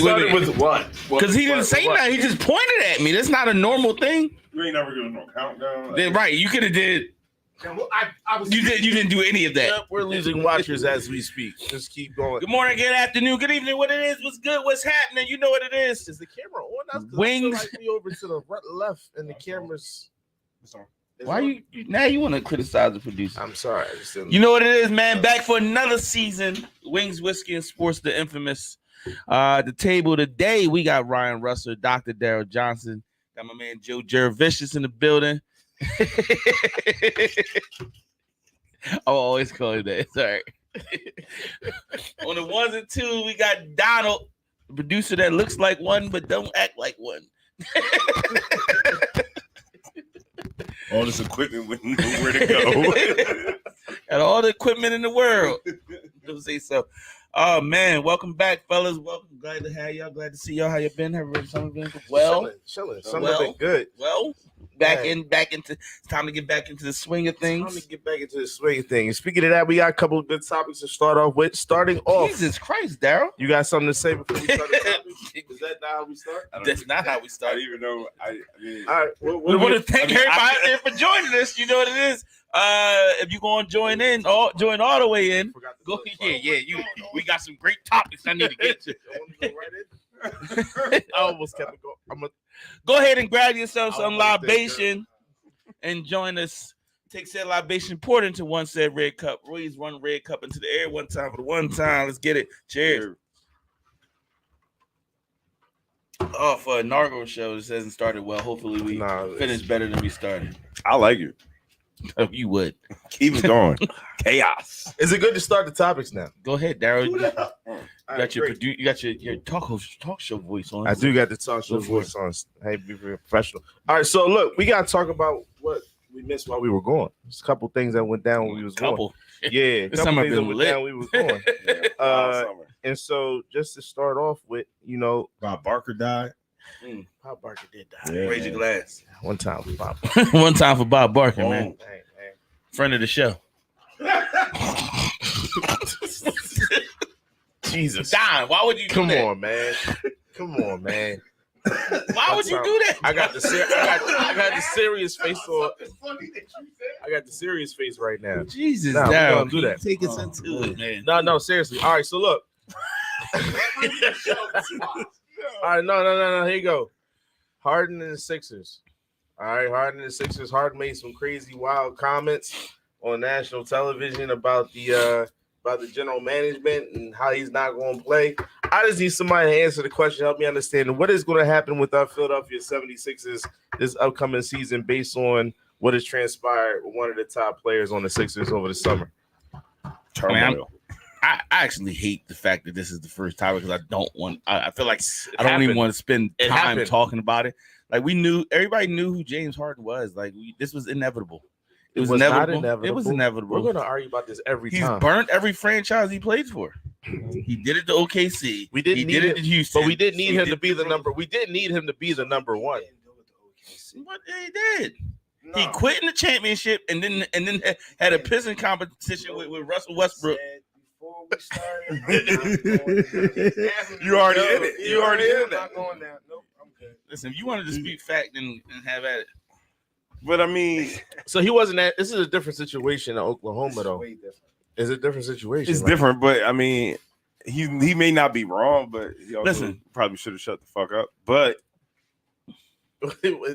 started with what? Because he didn't say nothing. He just pointed at me. That's not a normal thing. You ain't never given no countdown. Then, right, you could have did. You didn't do any of that. Yep, we're losing watchers as we speak. Just keep going. Good morning, good afternoon, good evening. What it is? What's good? What's happening? You know what it is. Is the camera on? That's Wings. I feel like we over to the left, and the camera's. Why you now? You want to criticize the producer? I'm sorry. I just didn't. You know what it is, man. Back for another season. Wings, Whiskey, and Sports, the infamous. The table today, we got Ryan Russell, Dr. Daryl Johnson, got my man Joe Jervicious in the building. I'll always call you that. Sorry. On the ones and twos, we got Donald, the producer that looks like one but don't act like one. All this equipment wouldn't know where to go. Got all the equipment in the world. Don't say so. Oh man, welcome back, fellas. Welcome. Glad to have y'all. Glad to see y'all. How you been? Have everything been well? Chilling. Something been good. Well, back into. It's time to get back into the swing of things. Time to get back into the swing of things. Speaking of that, we got a couple of good topics to start off with. Starting off, Jesus Christ, Daryl. You got something to say before we start the topic? Is that not how we start? That's not how we I start. don't even know. I mean, All right. We want to thank everybody out there for joining us. You know what it is. If you're going to join all the way in, go. Yeah. We got some great topics I need to get to. I almost kept it going. Go ahead and grab yourself some libation and join us. Take said libation, pour it into one said red cup. Raise one red cup into the air one time for the one time. Let's get it. Cheers. Oh, for a Nargo show, this hasn't started well. Hopefully we finish better than we started. I like it. Oh, you would. Keep it going. Chaos. Is it good to start the topics now? Go ahead, Daryl. You got Right, your talk show voice on. I do got the talk show voice on. Hey, be very professional. All right, so look, we got to talk about what we missed while we were gone. There's a couple things that went down when we was going. Yeah, this summer been lit. We was going. And so just to start off with, Bob Barker died. Bob Barker did die. Yeah. Raise your glass. One time for Bob. One time for Bob Barker, man. Hey. Friend of the show. Jesus. Don, why would you do Come that? on, man. Why would you do that? I got the serious face on. I got the serious face right now. Jesus, Nah, we Daryl, gonna do that. Take us into it, man. No, seriously. All right, so look. All right, no. Here you go. Harden and the Sixers. All right, Harden and the Sixers. Harden made some crazy, wild comments on national television about the general management and how he's not going to play. I just need somebody to answer the question, help me understand what is going to happen with our Philadelphia 76ers this upcoming season based on what has transpired with one of the top players on the Sixers over the summer. I actually hate the fact that this is the first topic because I feel like I don't even want to spend time talking about it. Like everybody knew who James Harden was. Like this was inevitable. It was inevitable. It was inevitable. We're going to argue about this every time. He's burnt every franchise he played for. He did it to OKC. We didn't need it to Houston, but we didn't need him to be the number. We didn't need him to be the number one. But he did. No. He quit in the championship and then had a pissing competition with Russell Westbrook. You already in it. You already in it. Going down. Nope, I'm good. Listen, if you want to dispute fact and have at it. But I mean, so he wasn't that. This is a different situation in Oklahoma, though. It's a different situation. It's different, but I mean, he may not be wrong, but he also probably should have shut the fuck up. But I mean,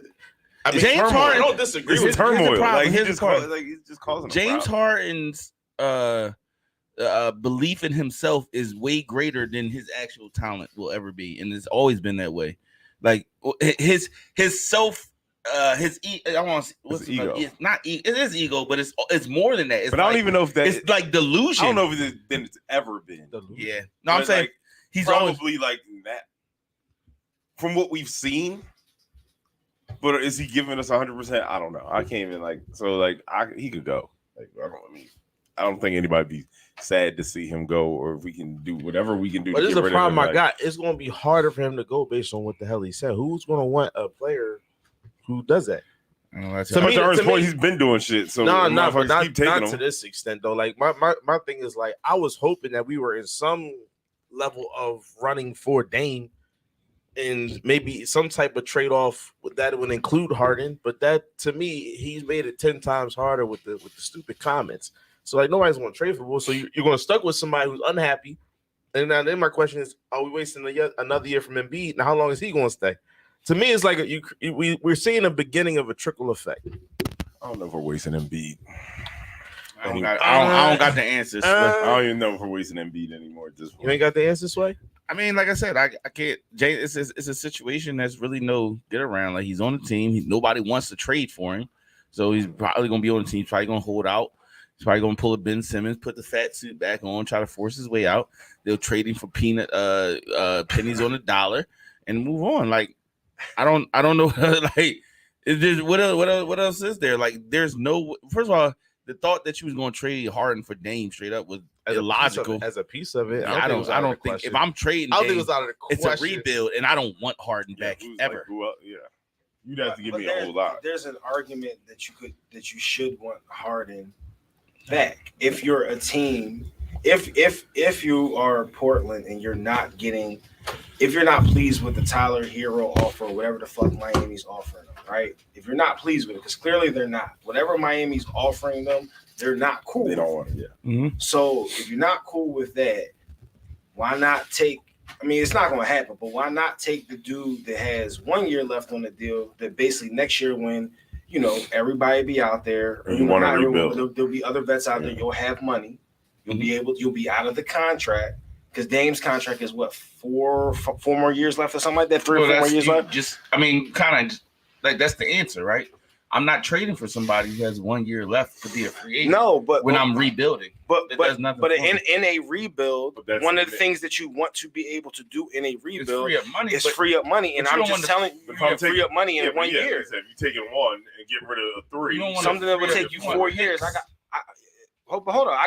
James Harden, I don't disagree with turmoil. Like he's just causing James Harden's belief in himself is way greater than his actual talent will ever be, and it's always been that way. Like his self. His ego. It's not it is ego, but it's more than that. It's but I don't even know if that it's like delusion. I don't know if it's ever been. Yeah, no, I'm saying he's probably like that from what we've seen. But is he giving us 100%? I don't know. I can't even he could go. I don't think anybody be sad to see him go, or if we can do whatever we can do. But this is the problem I got. It's going to be harder for him to go based on what the hell he said. Who's going to want a player who does that? To me, he's been doing shit. So not to this extent though. Like my thing is like I was hoping that we were in some level of running for Dame and maybe some type of trade off that would include Harden. But that to me, he's made it 10 times harder with the stupid comments. So like nobody's going to trade for Will. So you're going to stuck with somebody who's unhappy. And now then my question is, are we wasting another year from Embiid? Now how long is he going to stay? To me, it's like we're seeing the beginning of a trickle effect. I don't know if we're wasting Embiid. I don't got the answers. I don't even know if we're wasting Embiid anymore at this point. You ain't got the answers, Sway? I mean, like I said, I can't. Jay, it's a situation that's really no get around. Like he's on the team. Nobody wants to trade for him, so he's probably gonna be on the team. He's probably gonna hold out. He's probably gonna pull a Ben Simmons, put the fat suit back on, try to force his way out. They'll trade him for pennies on the dollar and move on. Like I don't know. Like it's just what else is there? Like there's no. First of all, the thought that you was gonna trade Harden for Dame straight up was illogical. As a piece of it, I don't think if I'm trading, I don't think it was out of the question. It's a rebuild, and I don't want Harden back ever. Like, you'd have to give me a whole lot. There's an argument that you should want Harden back if you're a team. If you are Portland and you're not pleased with the Tyler Hero offer, whatever the fuck Miami's offering them, right? If you're not pleased with it, because clearly they're not. Whatever Miami's offering them, they're not cool. They don't want it. Yeah. Mm-hmm. So if you're not cool with that, why not take? I mean, it's not going to happen, but why not take the dude that has 1 year left on the deal? That basically next year, when everybody be out there, or you want to rebuild, there'll be other vets out there. You'll have money. You'll be out of the contract because Dame's contract is what four more years left or something like that. 3 or 4 more years left. Kind of like that's the answer, right? I'm not trading for somebody who has 1 year left to be a free agent. No, but when I'm rebuilding, but in a rebuild, one of the things that you want to be able to do in a rebuild is free up money. And I'm just telling you, free up money in 1 year. If you're taking one and get rid of 3, something that would take you 4 years. Hold on.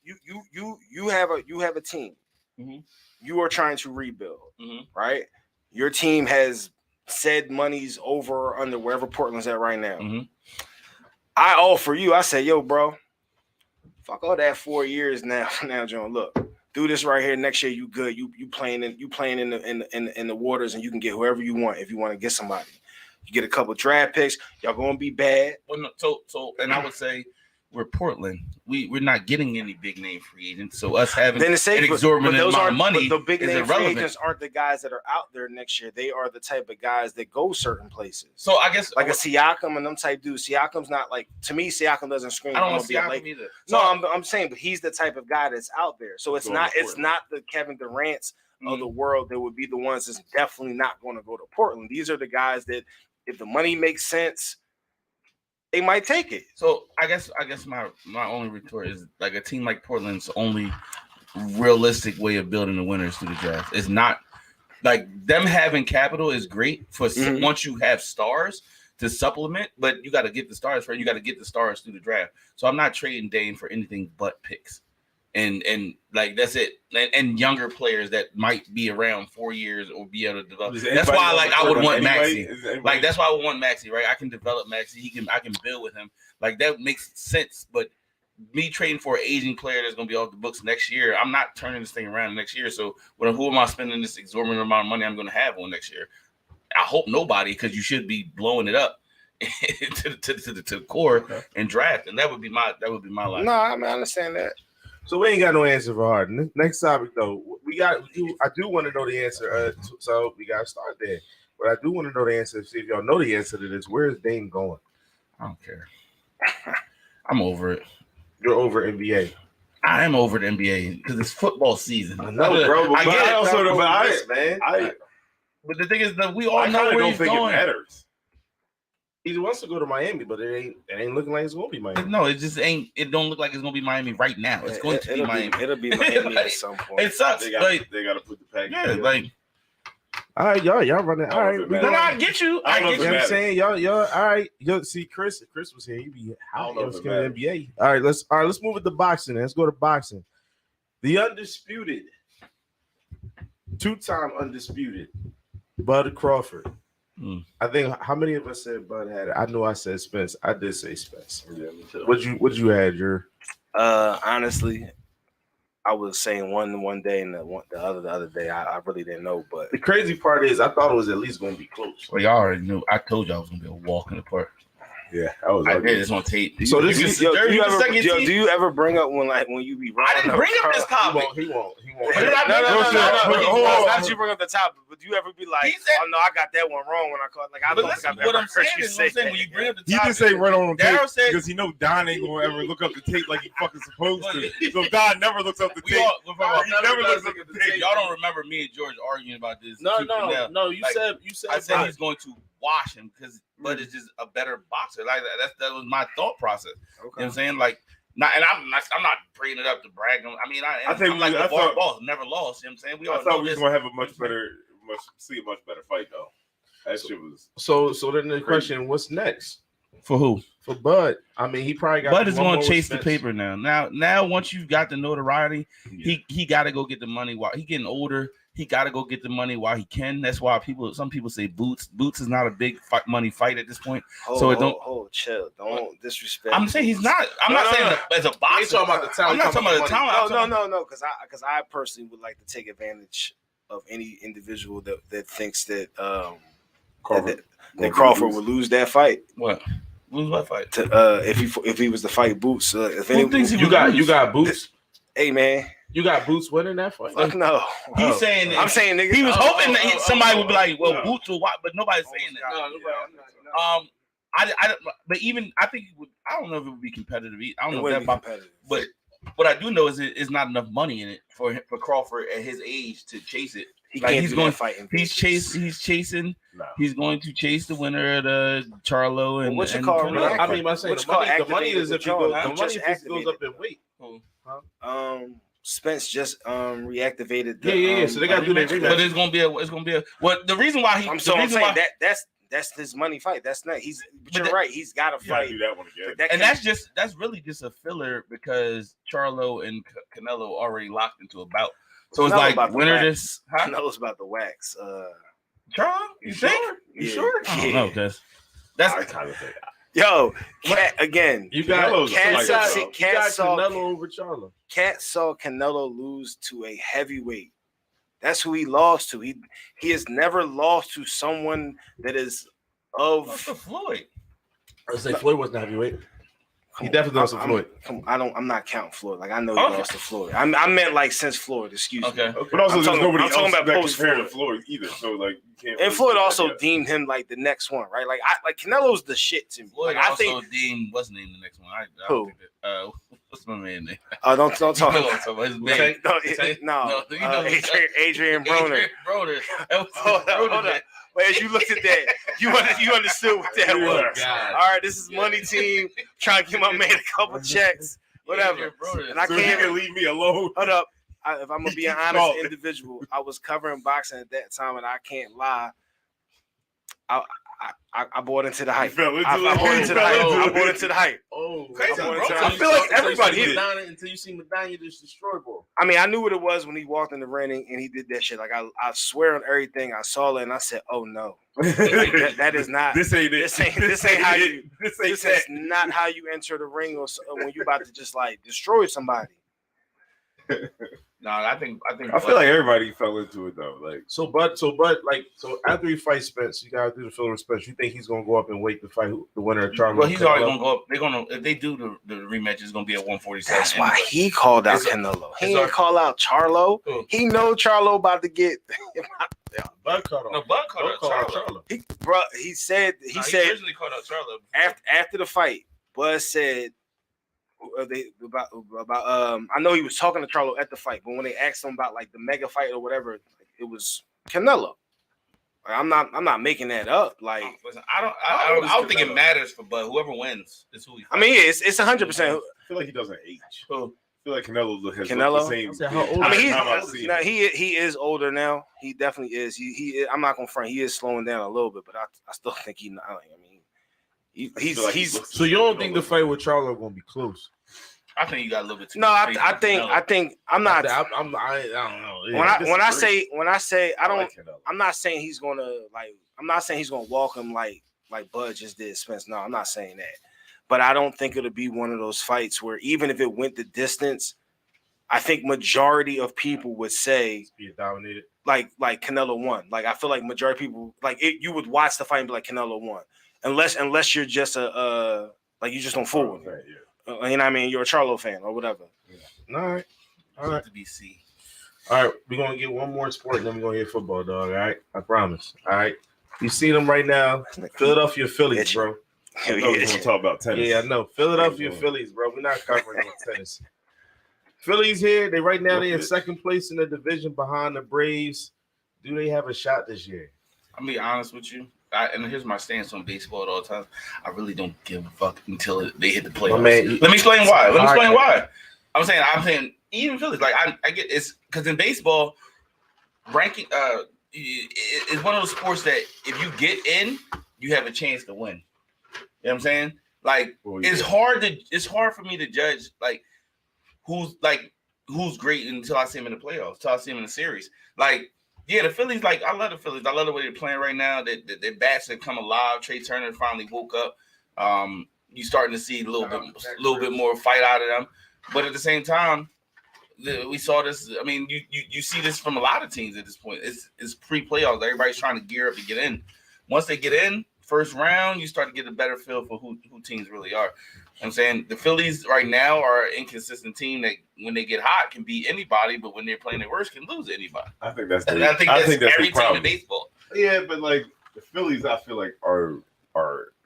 You have a team. Mm-hmm. You are trying to rebuild, mm-hmm. right? Your team has said money's over or under wherever Portland's at right now. Mm-hmm. I offer you. I say, yo, bro, fuck all that 4 years now. Now, John, look, do this right here. Next year, you good. You playing in the waters, and you can get whoever you want if you want to get somebody. You get a couple draft picks. Y'all gonna be bad. Well, no, so, and I would say we're Portland. We're not getting any big name free agents. So us having an exorbitant amount of money, but the big name free irrelevant. agents aren't the guys that are out there next year. They are the type of guys that go certain places. So I guess like a Siakam and them type dudes. Siakam's not like, to me, Siakam doesn't scream. I don't want Siakam either. So, no, I'm saying, but he's the type of guy that's out there. So it's not the Kevin Durant's of the world that would be the ones that's definitely not going to go to Portland. These are the guys that, if the money makes sense, they might take it. So I guess my only retort is like a team like Portland's only realistic way of building the winners through the draft. It's not like them having capital is great for once you have stars to supplement, but you got to get the stars first. You got to get the stars through the draft. So I'm not trading Dame for anything but picks. And like that's it. And younger players that might be around 4 years or be able to develop. That's why I would want Maxey. Like that's why I would want Maxey, right? I can develop Maxey. I can build with him. Like that makes sense. But me trading for an aging player that's gonna be off the books next year, I'm not turning this thing around next year. So who am I spending this exorbitant amount of money I'm gonna have on next year? I hope nobody, because you should be blowing it up to the core and draft. And that would be my life. No, I understand that. So we ain't got no answer for Harden. Next topic, though, I do want to know the answer. So we got to start there. But I do want to know the answer. See if y'all know the answer to this. Where is Dame going? I don't care. I'm over it. You're over NBA. I am over the NBA because it's football season. I know, bro. But but the thing is that we all know where he's going. It matters. He wants to go to Miami, but it ain't looking like it's going to be Miami. No, it just ain't. It don't look like it's going to be Miami right now. It's going to be Miami. It'll be Miami at some point. It sucks. They got to put the package. Yeah, like. All right, y'all running. All right, I get you. I get you. I'm saying y'all. All right, see, Chris was here. He be out of NBA. All right, let's move it to boxing. Let's go to boxing. The undisputed, 2-time undisputed, Bud Crawford. I think how many of us said Bud had it? I know I said Spence. I did say Spence. Yeah, me too. What you had, your? Honestly, I was saying one day and the other day. I really didn't know, but The crazy part is I thought it was at least going to be close. Well, y'all already knew. I told y'all I was gonna be a walk in the park. Yeah, I was. I did this on tape. So this You is- can do suck you ever bring up when you be? I didn't bring up this topic. He won't. No. Not you bring up the topic, but do you ever be like, He said- "Oh no, I got that one wrong when I called." Like I But don't think listen, I've what ever I'm saying heard you is, say when you bring up the He topic, just say right on tape Daryl said because he know Don ain't gonna ever look up the tape like he fucking supposed to. So Don never looks up the we tape. all, He never looks up the tape. y'all don't remember me and George arguing about this. No. tooth and nail. You Like, said I said he's going to wash him because Bud is just a better boxer. Like that was my thought process. You know what I'm saying? Like, I'm not bringing it up to brag. I mean, I think I'm like I LeVar thought- Ball never lost. You know what I'm saying? We all I thought know we was this. gonna have a much better fight though. That shit was. so. Then the question: what's next For who? for Bud? I mean, he probably got. Bud is one going more to chase the Spence. paper now. Now, once you've got the notoriety, Yeah. he got to go get the money while he getting older. He got to go get the money while he can. That's why some people say Boots is not a big money fight at this point. Chill. Don't disrespect. I'm saying he's not. I'm not saying that as a We boxer. ain't talking about the talent. I'm not talking about the talent. I'm talking No. Because I personally would like to take advantage of any individual that thinks that Crawford would lose that fight. what? Lose what fight? If he was to fight Boots, if Who thinks he You got Boots. hey man, You got Boots winning that fight. fuck no. He's saying that I'm saying nigga. he was hoping that somebody would be like, "Well, no. Boots will watch," but nobody's saying that. But even I think it would, I don't know if it would be competitive. I don't know if that, competitive. but what I do know is it's not enough money in it for Crawford at his age to chase it. He like, can't he's do going- that fighting. He's chasing. No. He's going to chase the winner at Charlo and. What you and call Canelo. it? I mean, I'm saying What's the money activated is if he the goes. jaw, The not money just if he goes up activated. in weight. Spence just reactivated. Yeah. So they got to do their But rematch. it's gonna be a. Well, the reason why he. I'm the saying reason why, that's his money fight. That's not. But you're that- right. He's got to You gotta fight. do that one again. But and that's really just a filler because Charlo and Canelo already locked into a bout. So it's Canelo like about to winner wax. this. Huh? Canelo's about to wax. Charlo, you think? You Yeah. sure? I don't know, cuz that's I kind of think. Yo, Cat again. You got Canelo's a Cat fighter, saw- though. Cat saw- Canelo over Charlo. Cat saw Canelo lose to a heavyweight. That's who he lost to. He has never lost to someone that is what's the of. Floyd. I say Floyd wasn't heavyweight. He definitely lost to Floyd. I'm not counting Floyd. Like I know he Okay. lost to Floyd. I meant like since Floyd. Excuse me. Okay. But also, I'm there's talking- nobody I'm talking else about that post compared to Floyd either. So like, you can't. And really Floyd put that also together. deemed him like the next one, right? Like Canelo's the shit to me. Floyd Like, I also think. deemed what's named the next one. I Who? don't think that, what's my man name? Don't talk. No, I'm talking about his man. No, you know- Adrian Broner. Broner. That was Hold Broner. up. Wait, as you looked at that, you understood what that Yeah. was. God. All right, this is money team trying to get my man a couple checks, whatever. And I So you can't can leave me alone. hold up. If I'm gonna be an No. honest individual, I was covering boxing at that time, and I can't lie. I bought into the You hype. fell into I it. bought into the hype. You fell I into bought it. into the hype. Oh, Crazy, I bro. I feel like everybody did. Until you see Medina just destroy ball. I mean, I knew what it was when he walked in the ring and he did that shit. Like I swear on everything, I saw it and I said, "Oh no, that is not. This ain't it. This ain't how you. This ain't This that. is not how you enter the ring or when you about to just like destroy somebody." No, I think I feel like everybody fell into it though. Like So after he fights Spence, you gotta do the filler with Spence. You think he's gonna go up and wait to fight the winner of Charlo? Well, he's already gonna go up. They're gonna if they do the rematch, it's gonna be at 147. That's why he called out It's- Canelo. He it's didn't our- call out Charlo. Who? He know Charlo about to get. Bud cut off. No, Bud called out Don't call out Charlo. Charlo. He said He said originally called out Charlo. after the fight, Bud said I know he was talking to Charlo at the fight, but when they asked him about like the mega fight or whatever, it was Canelo. Like, I'm not making that up. Like Listen, I don't think it matters for Bud. Whoever wins is who he. I mean, it's 100%. I feel like he doesn't age. Who? I feel like Canelo has Canelo? looked the same. I said, how old I mean, Time I've seen him. he is older now. He definitely is. He I'm not gonna front. He is slowing down a little bit, but I still think he. I mean, I feel like he he's. looks So you don't think the fight with Charlo gonna be close? I think you got a little bit too. No, much faith I in think Canelo. I'm not. I don't know. When I disagree. say I don't. like Canelo. I'm not saying he's gonna like. I'm not saying he's gonna walk him like Bud just did Spence. No, I'm not saying that. But I don't think it'll be one of those fights where even if it went the distance, I think majority of people would say Be dominated. like Canelo won. Like I feel like majority of people you would watch the fight and be like Canelo won, unless you're just like you just don't fool with it. You know what I mean? You're a Charlo fan or whatever. Yeah. All right. To be seen. All right, we're gonna get one more sport, and then we're gonna hit football, dog. All right, I promise. All right, you see them right now, Philadelphia Phillies, bro. I know we're gonna talk about tennis. Yeah, I know Philadelphia Phillies, bro. We're not covering on tennis. Phillies here. They right now they're in second place in the division behind the Braves. Do they have a shot this year? I'll be honest with you. And here's my stance on baseball at all times. I really don't give a fuck until they hit the playoffs. Let me explain why. I'm saying even Phillies, like I get it's because in baseball, ranking is one of those sports that if you get in, you have a chance to win. You know what I'm saying? Like it's hard for me to judge who's great until I see him in the playoffs, until I see him in the series. Like, yeah, the Phillies, like I love the Phillies. I love the way they're playing right now. Their bats have come alive. Trey Turner finally woke up. You starting to see a little bit more fight out of them. But at the same time, we saw this. I mean, you see this from a lot of teams at this point. It's pre-playoffs. Everybody's trying to gear up to get in. Once they get in, first round, you start to get a better feel for who teams really are. I'm saying the Phillies right now are an inconsistent team that when they get hot can beat anybody, but when they're playing their worst can lose anybody. I think that's every team in baseball. Yeah, but like the Phillies, I feel like are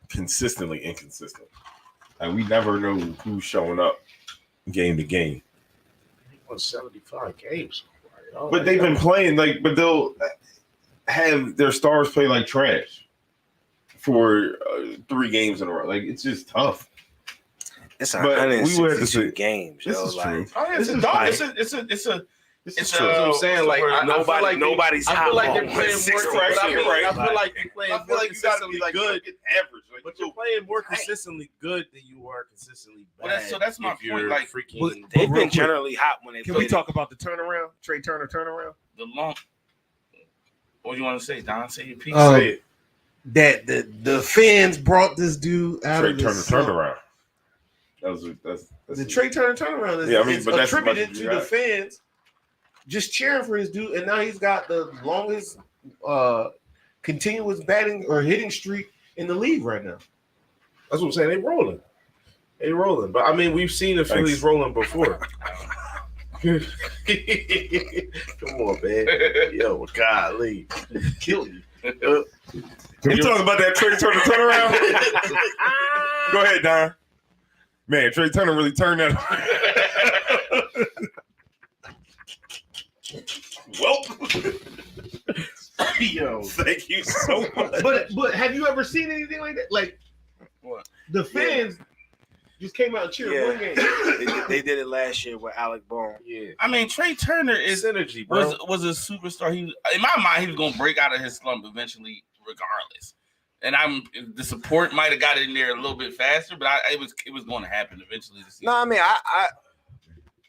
consistently inconsistent. Like we never know who's showing up game to game. He won 75 games. Oh, but they've been playing but they'll have their stars play like trash for 3 games in a row. Like it's just tough. It's 162 games. This is true. It's what I'm saying. Like nobody's. I feel like they're playing more. I feel like you're playing more consistently good. Average, But you're playing more consistently good than you are consistently bad. So that's my point. Like they've been generally hot when they. Can we talk about the turnaround? Trey Turner turnaround. What do you want to say, Don? Say your piece. Say it. That the fans brought this dude out Trey of Turner slump. turnaround. That's the Trey Turner turnaround is but that's attributed to the fans just cheering for his dude, and now he's got the longest continuous batting or hitting streak in the league right now. That's what I'm saying. They rolling. But I mean, we've seen the Phillies rolling before. Come on, man. Yo, golly. Kill you. Can we talk about that Trey Turner turnaround? Go ahead, Don. Man, Trey Turner really turned that. Well, Yo, thank you so much. But have you ever seen anything like that? Like What? The fans just came out and cheered one game. They did it last year with Alec Bohm. yeah. I mean, Trey Turner is Synergy, bro. was a superstar. He, in my mind, he was going to break out of his slump eventually, regardless. And the support might have got in there a little bit faster, but it was going to happen eventually. No, I mean,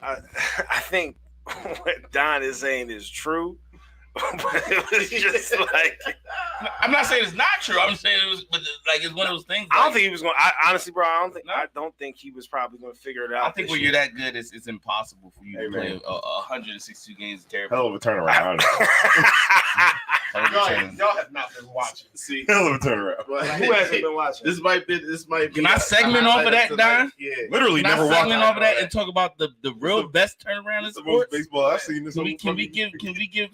I think what Don is saying is true, but it was just like I'm not saying it's not true. I'm saying it was, but like it's one of those things. I don't think he was going. Honestly, bro, I don't think he was probably going to figure it out. I think when you're that good, it's impossible for you to play 162 games. Terrible. Hell of a turnaround. Y'all have not been watching. See, Hell of a turnaround. Who hasn't been watching? This might be. Can I segment off of that, Don? Yeah. Literally Can never I watched segment off of that and talk about the real best turnaround in It's the most sports? baseball I've seen this Can we give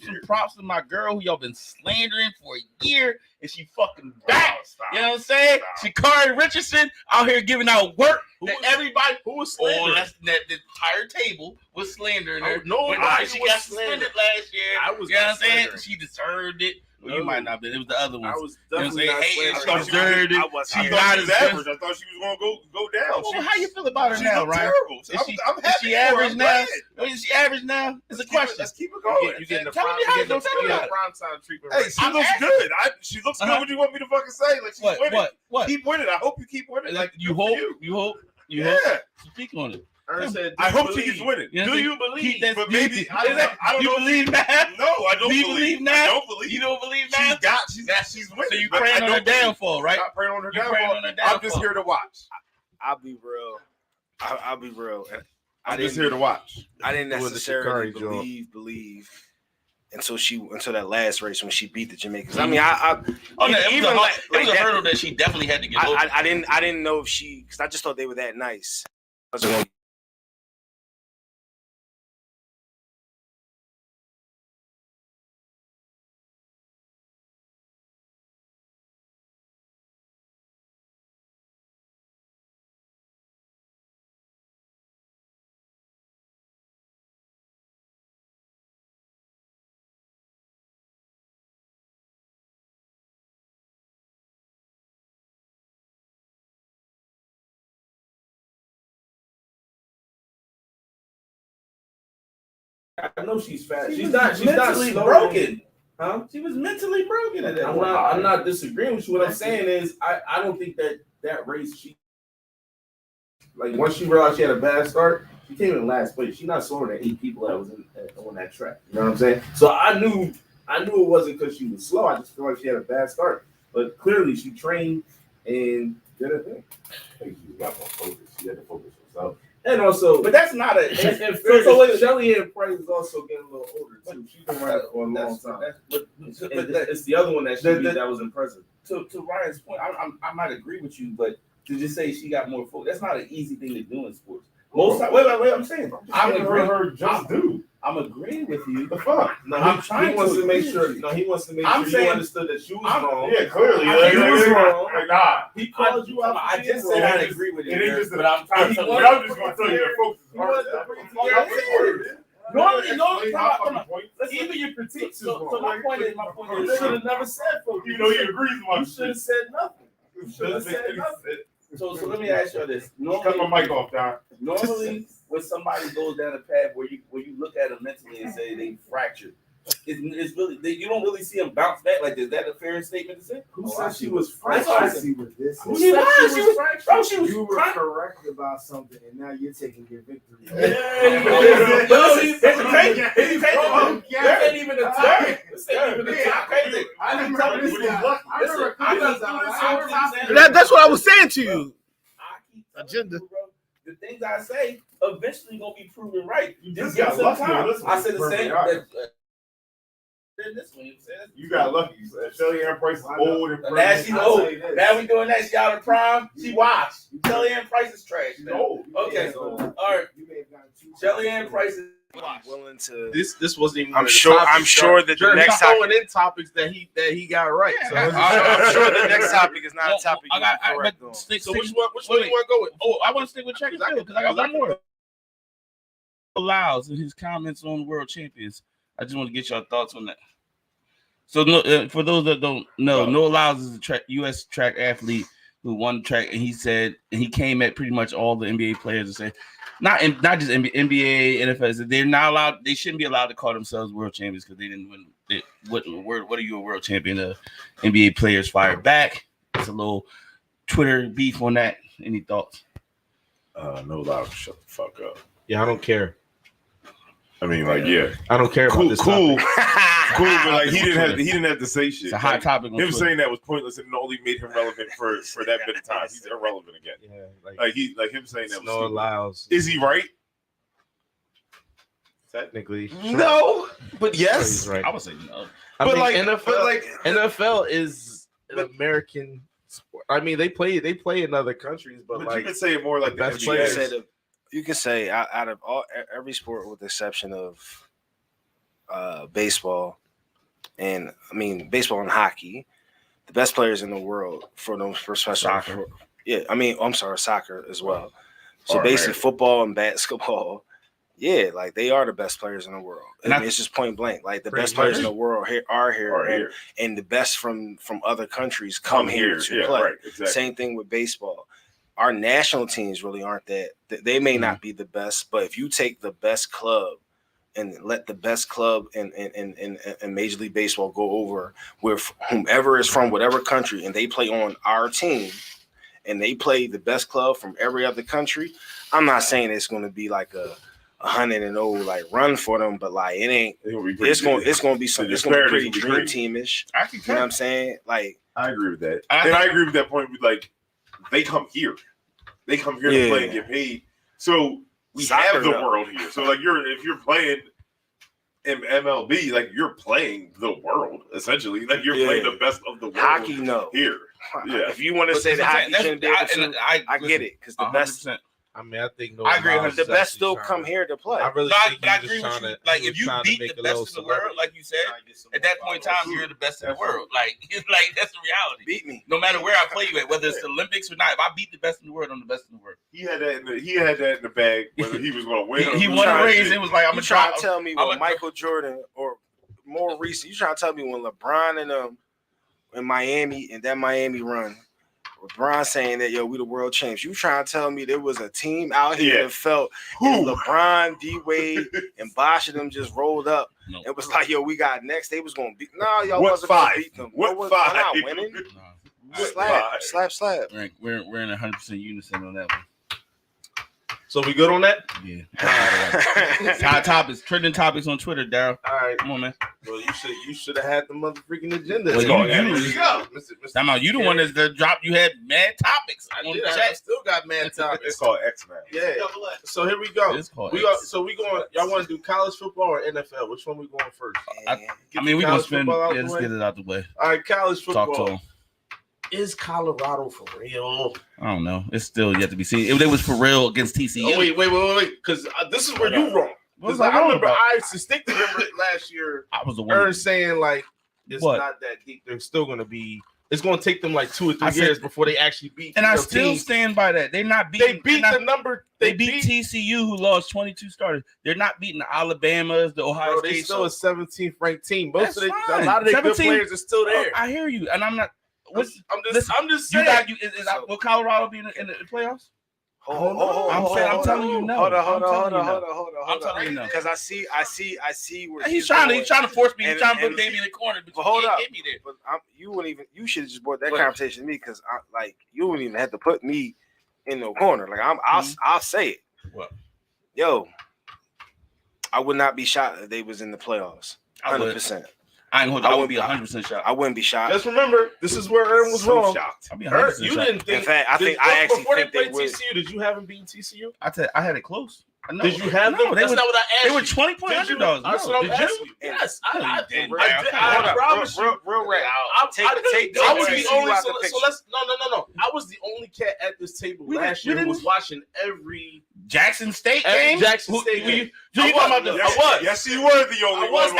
some props to my girl who y'all been slandering for a year and she fucking back? You know what I'm saying? Sha'Carri Richardson out here giving out work that everybody Who was slandering? that the entire table was slandering her. Nobody When she was got suspended last year. I was You know what I'm not saying? slandering. She deserved it. Well, you No. might not be. It was the other ones. I was You know what I'm definitely saying? not Hey, slandering. she deserved it. I wasn't She's here. not I as thought she was good. average. I thought she was going to go down. Well, how you feel about her She now, looked Ryan? terrible. I'm happy Is she for her. average I'm now? glad. Is she average now? It's a question. Let's keep it going. You getting the Tell me prime, how you you feel getting about the it. prime time treatment. Hey, right she now. I'm looks asking. good. She looks good. Uh-huh. What do you want me to fucking say? Like she's winning. What? Keep winning. I hope you keep winning. Like you good for hope, you. you hope. Yeah. Speak on it. Ernst said, I "Do you hope she believe?" keeps winning. You know Do what I'm you saying? believe? Keep that- But maybe I don't you know. believe now? No, I don't Do you believe now? I don't believe. You don't believe now? She's winning. So you but praying I on her don't believe. downfall, right? Not praying on her You praying downfall. on her I'm just downfall. here to watch. I'll be real. I'll be real. I'm just here to watch. I didn't With the necessarily Sha'Carri joint. believe until that last race when she beat the Jamaicans. I mean, it was a hurdle that she definitely had to get over. I didn't know if because I just thought they were that nice. I know she's fat. She's not broken. Huh? She was mentally broken at that point. I'm not disagreeing with you. What I'm saying is, I don't think that race, she like once she realized she had a bad start, she came in last place. She's not slower than 8 people that was on that track. You know what I'm saying? So I knew it wasn't because she was slow. I just feel like she had a bad start. But clearly she trained and did her thing. I think she got more focus. She had to focus herself. And also, but that's not a. So Shelly Ann Price is also getting a little older too. She's been running for a long time. But it's the other one that she beat that was impressive. To Ryan's point, I might agree with you, but to just say she got more focus, that's not an easy thing to do in sports. Most time, wait, I'm saying I'm agreeing. I'm agreeing with you. The fuck? No, he wants to make sure. No, he wants to make sure you understood that you was wrong. Yeah, clearly. He was wrong. Nah. He called you out. I just said I agree with you. It ain't just that I'm trying to tell you. I'm just going to tell you that focus is hard. Normally, even your critiques. So my point is, you should have never said focus. You know he agrees with You should have said nothing. You should have said nothing. So let me ask you this. Cut my mic off, Don. Normally, when somebody goes down a path where you look at them mentally and say they fractured, it's really you don't really see them bounce back. Like, is that a fair statement to say? Who said she was fractured? I see what this is. She was fractured. You were correct about something, and now you're taking your victory. There ain't even a time. This ain't even a time. I didn't tell you this. That's what I was saying to you. Agenda. The things I say eventually gonna be proven right. You just got lucky. I said the same. This one, you got lucky. Shelly Ann Price is old and now she's old. Now we doing that. She out of prime. She washed. Shelly Ann Price is trash. She's old. Okay, all right. Shelly Ann Price is willing to. This wasn't even. I'm sure that the next topic throwing in topics that he got right. So I'm sure the next topic is not a topic you can correct on. So which one do you want to go with? Oh, I want to stick with Check because I got one more. Allows in his comments on World Champions. I just want to get your thoughts on that. So, for those that don't know, Noah Lyles is a U.S. track athlete who won the track, and he came at pretty much all the NBA players and said, not just NBA, NFL, they're not allowed. They shouldn't be allowed to call themselves world champions because they didn't win. What are you a world champion? The NBA players fired back. It's a little Twitter beef on that. Any thoughts? No Lyles, shut the fuck up. Yeah, I don't care. I mean, like, yeah, I don't care about this. Cool, but like he didn't have to say shit. It's a hot topic. Him saying that was pointless and only made him relevant for that bit of time. He's irrelevant again. Yeah, like him saying that was Noah Lyles. Is he right? Technically, no, but yes, he's right. I would say no. I but mean, like NFL is an American sport. I mean, they play in other countries, but you like could say it more like the best NBA. players. You can say out of every sport with the exception of baseball, and I mean baseball and hockey, the best players in the world for special Soccer. Soccer as well. So basically, football and basketball, yeah, like they are the best players in the world. I mean, it's just point blank. Like the best players in the world are here, and the best from other countries come here to play. Right, exactly. Same thing with baseball. Our national teams really aren't that. They may not be the best, but if you take the best club and let the best club in Major League Baseball go over with whomever is from whatever country, and they play on our team, and they play the best club from every other country, I'm not saying it's going to be like a 100-0 like run for them, but like it ain't. It's going to be some. It's going to be pretty dream teamish. You know what I'm saying? Like I agree with that, and I agree with that point. With like they come here to play and get paid. So we Soccer, have the no. world here. So like if you're playing in MLB, like you're playing the world essentially. Like you're playing the best of the world. Hockey, no. Here. Yeah. If you want to say that hockey shouldn't be able to, I get it because the best. I mean, I think I agree. The best still come here to play. I really think I he's agree just with trying you. to Like if you beat the best in the world, like you said, at that point in time, you're the best in the world. Like it's like that's the reality. Beat me. No matter where I play you at, whether it's the Olympics or not, if I beat the best in the world, I'm the best in the world. He had that in the bag, whether he was going to win. He won a race. It was like I'm You gonna trying to tell me when Michael Jordan or more recent? You trying to tell me when LeBron and in Miami and that Miami run? LeBron saying that we the world champs. You trying to tell me there was a team out here that felt LeBron, D Wade, and Bosh and them just rolled up. No. It was like we got next. They was gonna beat. No, y'all wasn't gonna beat them. What no, five? Not winning. Slap. We're in 100% unison on that one. So we good on that? Yeah. Hot topics, trending topics on Twitter, Daryl. All right, come on, man. Well, you should have had the motherfucking agenda. Well, you go. Mr. You the one that's the drop. You had mad topics. I still got mad topics. It's called X-Men. Yeah. So here we go. We going. Y'all want to do college football or NFL? Which one we going first? I mean, we gonna spend. Yeah, let's get it out the way. All right, college football. Talk to him. Is Colorado for real? I don't know. It's still yet to be seen. If they was for real against TCU. Oh, wait. Because this is where you wrong. Because I remember I distinctly remember last year. I was the one saying like it's not that deep. They're still going to be. It's going to take them like 2 or 3 years before they actually beat. And I still stand by that. They're not beating. They beat TCU, who lost 22 starters. They're not beating the Alabamas, the Ohio State. They still a 17th ranked team. A lot of their good players are still there. I hear you, and I'm not. I'm just saying. Will Colorado be in the playoffs? I'm telling you no. Hold on. I'm telling you no. Because I see where he's trying to force me. He's trying to put Damian in the corner, but hold up. Get me there. But you should have just brought that conversation to me because you wouldn't even have to put me in no corner. Like I'll say it. What? Yo, I would not be shocked if they was in the playoffs. 100%. I would be 100% shocked. I wouldn't be shocked. Just remember, this is where Aaron was wrong. Shocked. I'd be 100% you didn't think. In fact, I actually before think they played TCU. Did you have them beating TCU? I had it close. Did you have them? That's not what I asked. They were 20-point underdogs. That's what I'm asking you. Yes, I did. I promise you. Real rap. I was the only. So let's no. I was the only cat at this table last year who was watching every Jackson State game. Jackson State game. I was. Yes, you were the only one.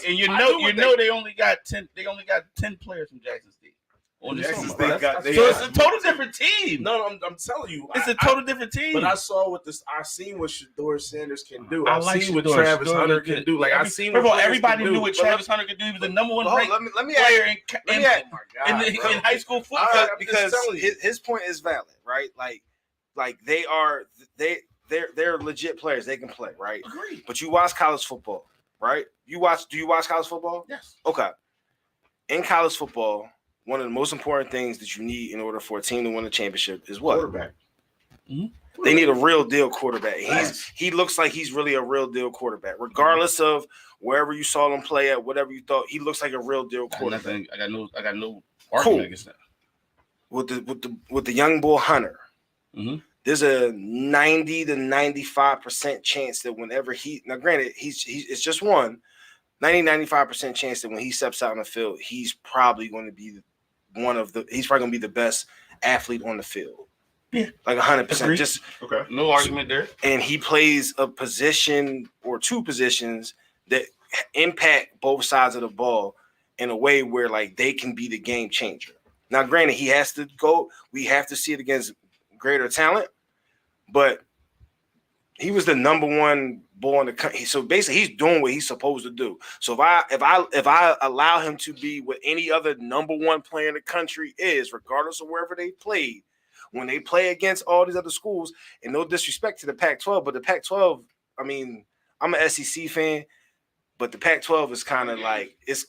And you know they only got 10. They only got 10 players from Jackson State. So it's a total different team. No, I'm telling you, it's a total different team. But I saw what I've seen what Shedeur Sanders can do. I've seen what Travis Hunter can do. Like I've seen. First of all, everybody knew what Travis Hunter could do. He was the number one ranked player in high school football. Because his point is valid, right? Like they're legit players. They can play, right? Agreed. But you watch college football, right? Do you watch college football? Yes. Okay. In college football, one of the most important things that you need in order for a team to win a championship is what? Quarterback. Mm-hmm. They need a real deal quarterback. He looks like he's really a real deal quarterback, regardless of wherever you saw him play at, whatever you thought. He looks like a real deal quarterback. I got no argument against that. With the young bull Hunter, there's a 90 to 95% chance that whenever now granted it's just 95% chance that when he steps out on the field, he's probably going to be he's probably going to be the best athlete on the field. Yeah, like 100%. Just okay, no argument there. And he plays a position or two positions that impact both sides of the ball in a way where like they can be the game changer. Now, granted, he has to go. We have to see it against greater talent, but he was the number one ball in the country. So basically, he's doing what he's supposed to do. So if I allow him to be what any other number one player in the country is, regardless of wherever they played, when they play against all these other schools, and no disrespect to the Pac-12, but the Pac-12, I mean, I'm an SEC fan, but the Pac-12 is kind of like it's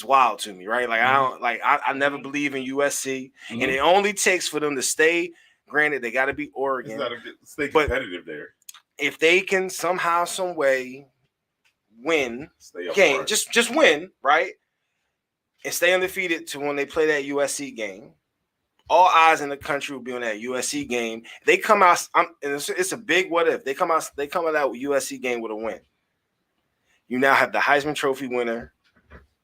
wild to me, right? Like I never believe in USC, and it only takes for them to stay. Granted, they got to be Oregon, stay competitive there. If they can somehow, some way win game, just win, right? And stay undefeated to when they play that USC game, all eyes in the country will be on that USC game. They come out, and it's a big what if. They come out with USC game with a win. You now have the Heisman Trophy winner,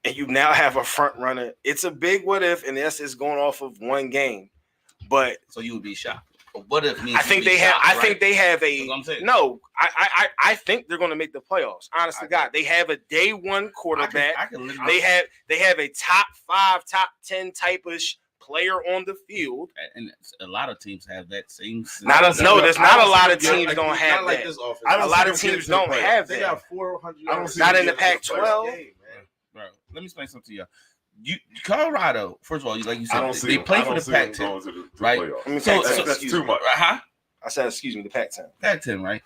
and you now have a front runner. It's a big what if, and yes, it's going off of one game. But so you would be shocked. But what if means I think they have. Shocked, I think they have a no. I think they're going to make the playoffs. Honest to God, they have a day one quarterback. They have a top 5, top 10 type-ish player on the field, and a lot of teams have that same. There's not a lot of teams don't have that. A lot of teams don't have that. They got 400. Not in the Pac-12. Bro, let me explain something to you. Colorado, first of all, like you said, they play for the Pac-10, right? So that's too much. I said, excuse me, the Pac-10. Pac-10, right?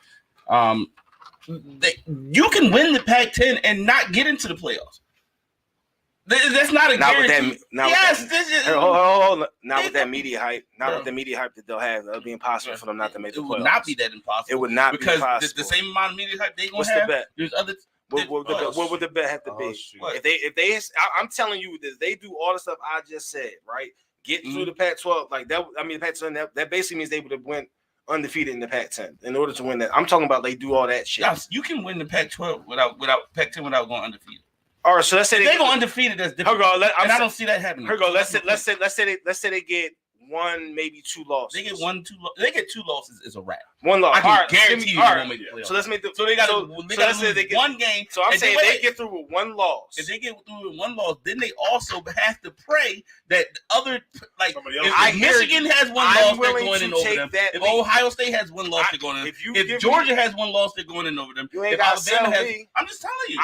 You can win the Pac-10 and not get into the playoffs. That's not a guarantee. Hold on. Not with that media hype. Not with the media hype that they'll have. It'll be impossible for them not to make the playoffs. It would not be that impossible. It would not be possible. Because the same amount of media hype they gonna have. What's the bet? There's other. What would the bet have to be? If they, I'm telling you, that they do all the stuff I just said, right? Get through the Pac-12, like that. I mean, the Pac-10. That basically means they would have went undefeated in the Pac-10 in order to win that. I'm talking about they do all that shit. Yes, you can win the Pac-12 without Pac-10 without going undefeated. All right, so let's say they go undefeated. That's different. I don't see that happening. Let's say they get 1, maybe 2 losses. They get 1, 2. They get 2 losses is a wrap. 1 loss. I can guarantee you they won't make the playoffs. So let's make the. So they got to lose one game. So I'm saying they get through with 1 loss. If they get through with 1 loss, then they also have to pray that other if Michigan has 1 loss, they're going in over them. If Ohio State has 1 loss, they're going in. If Georgia has 1 loss, they're going in over them. If Alabama has, I'm just telling you.